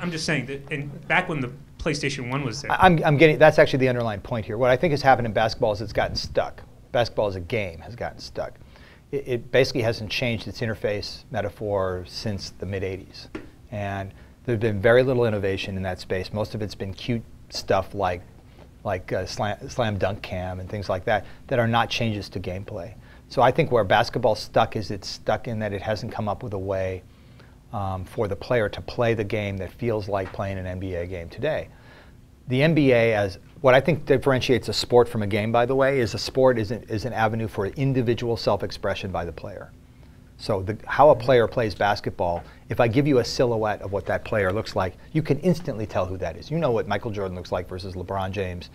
S8: I'm just saying that, and back when the PlayStation 1 was there.
S3: I'm getting, that's actually the underlying point here. What I think has happened in basketball is it's gotten stuck. Basketball as a game has gotten stuck. It basically hasn't changed its interface metaphor since the mid-'80s. And there's been very little innovation in that space. Most of it's been cute stuff like slam dunk cam and things like that are not changes to gameplay. So I think where basketball's stuck is it's stuck in that it hasn't come up with a way for the player to play the game that feels like playing an NBA game today. The NBA, as what I think differentiates a sport from a game, by the way, is a sport is an avenue for individual self-expression by the player. So how a player plays basketball, if I give you a silhouette of what that player looks like, you can instantly tell who that is. You know what Michael Jordan looks like versus LeBron James.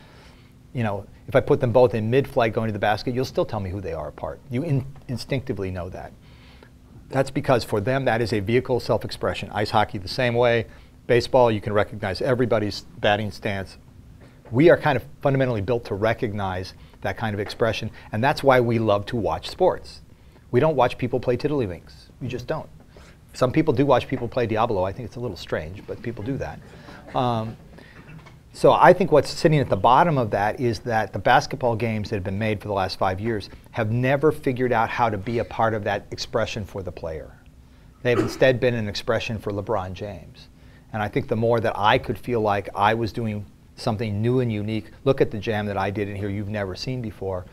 S3: You know, if I put them both in mid-flight going to the basket, you'll still tell me who they are apart. You instinctively know that. That's because for them, that is a vehicle of self-expression. Ice hockey the same way. Baseball, you can recognize everybody's batting stance. We are kind of fundamentally built to recognize that kind of expression, and that's why we love to watch sports. We don't watch people play tiddlywinks. We just don't. Some people do watch people play Diablo. I think it's a little strange, but people do that. So I think what's sitting at the bottom of that is that the basketball games that have been made for the last 5 years have never figured out how to be a part of that expression for the player. They've instead been an expression for LeBron James. And I think the more that I could feel like I was doing something new and unique, look at the jam that I did in here you've never seen before,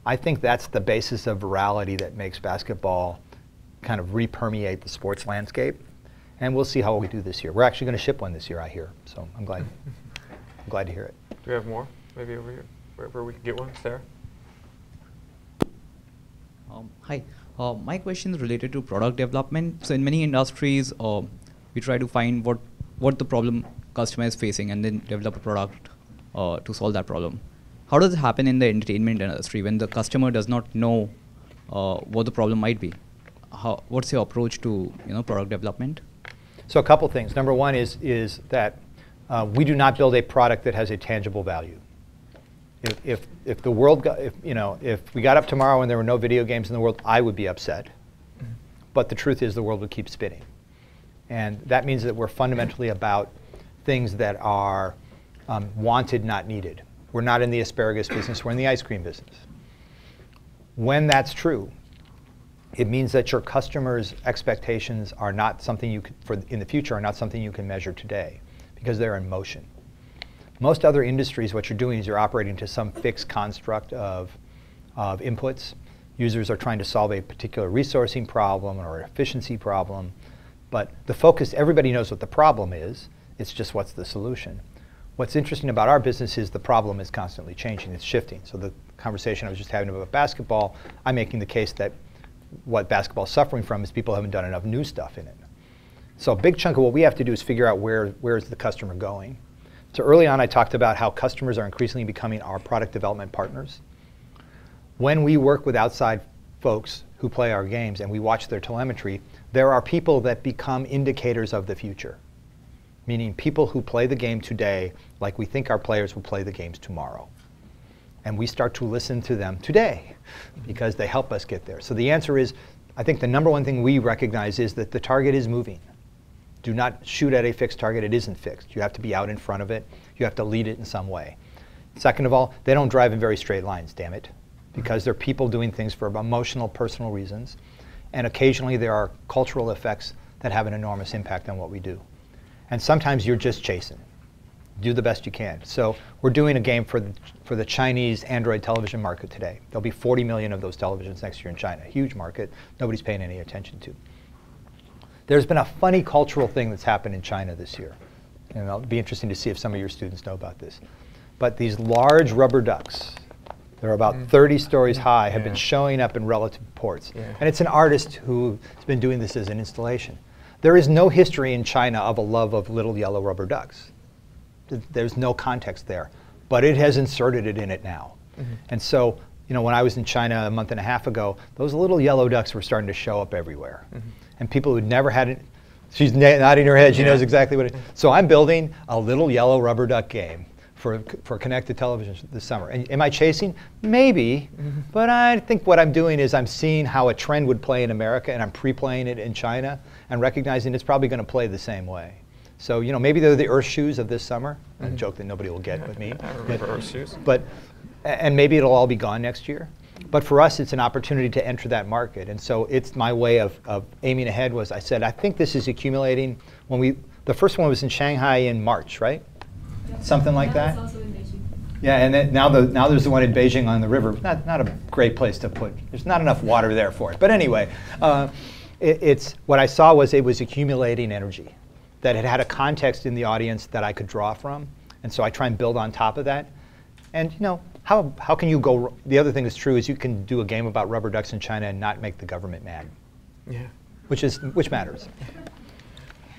S3: I think that's the basis of virality that makes basketball kind of re-permeate the sports landscape. And we'll see how we do this year. We're actually going to ship one this year, I hear. So I'm glad to hear it.
S2: Do we have more? Maybe over here, wherever we can get one. Sarah?
S9: Hi. My question is related to product development. So in many industries, we try to find what the problem customer is facing and then develop a product to solve that problem. How does it happen in the entertainment industry when the customer does not know what the problem might be? What's your approach to product development?
S3: So a couple things. Number one is that we do not build a product that has a tangible value. If the world if we got up tomorrow and there were no video games in the world, I would be upset. But the truth is the world would keep spinning. And that means that we're fundamentally about things that are wanted, not needed. We're not in the asparagus business, we're in the ice cream business. When that's true, it means that your customers' expectations are not something you can, in the future, are not something you can measure today, because they're in motion. Most other industries, what you're doing is you're operating to some fixed construct of inputs. Users are trying to solve a particular resourcing problem or efficiency problem, but the focus, everybody knows what the problem is, it's just what's the solution. What's interesting about our business is the problem is constantly changing, it's shifting. So the conversation I was just having about basketball, I'm making the case that what basketball is suffering from is people haven't done enough new stuff in it. So a big chunk of what we have to do is figure out where is the customer going. So early on I talked about how customers are increasingly becoming our product development partners. When we work with outside folks who play our games and we watch their telemetry, there are people that become indicators of the future. Meaning people who play the game today like we think our players will play the games tomorrow. And we start to listen to them today because they help us get there. So the answer is, I think the number one thing we recognize is that the target is moving. Do not shoot at a fixed target, it isn't fixed. You have to be out in front of it, you have to lead it in some way. Second of all, they don't drive in very straight lines, damn it. Because they're people doing things for emotional, personal reasons. And occasionally there are cultural effects that have an enormous impact on what we do. And sometimes you're just chasing. Do the best you can. So we're doing a game for the Chinese Android television market today. There'll be 40 million of those televisions next year in China. Huge market, nobody's paying any attention to. There's been a funny cultural thing that's happened in China this year. And it'll be interesting to see if some of your students know about this. But these large rubber ducks, they're about 30 stories high, have been showing up in relative ports. And it's an artist who's been doing this as an installation. There is no history in China of a love of little yellow rubber ducks. There's no context there. But it has inserted it in it now. And so, when I was in China a month and a half ago, those little yellow ducks were starting to show up everywhere. And people who'd never had it, she's nodding her head, she knows exactly what it is. So I'm building a little yellow rubber duck game for connected television this summer. And am I chasing? Maybe, but I think what I'm doing is I'm seeing how a trend would play in America and I'm pre-playing it in China and recognizing it's probably going to play the same way. So, maybe they're the Earth shoes of this summer, a joke that nobody will get but me.
S2: I remember Earth shoes.
S3: And maybe it'll all be gone next year. But for us, it's an opportunity to enter that market. And so it's my way of aiming ahead was I said, I think this is accumulating. The first one was in Shanghai in March, right? Something like that?
S10: Also in Beijing.
S3: Yeah, and then now there's the one in Beijing on the river. Not a great place to put. There's not enough water there for it. But anyway, it's what I saw was it was accumulating energy, that it had a context in the audience that I could draw from. And so I try and build on top of that. And how can you go? The other thing that's true is you can do a game about rubber ducks in China and not make the government mad.
S2: Yeah.
S3: which matters.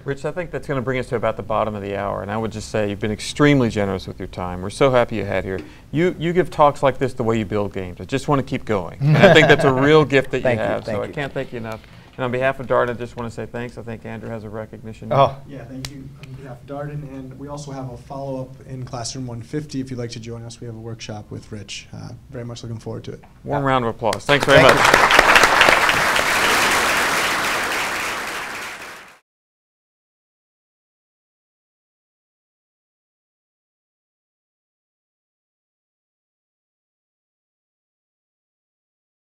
S2: Rich, I think that's going to bring us to about the bottom of the hour, and I would just say you've been extremely generous with your time. We're so happy you had here. You give talks like this the way you build games. I just want to keep going, and I think that's a real gift that you have. So I can't thank you enough. And on behalf of Darden, I just want to say thanks. I think Andrew has a recognition.
S3: Oh.
S1: Yeah, thank you on behalf of Darden. And we also have a follow-up in Classroom 150. If you'd like to join us, we have a workshop with Rich. Very much looking forward to it.
S2: Warm round of applause. Thanks very much.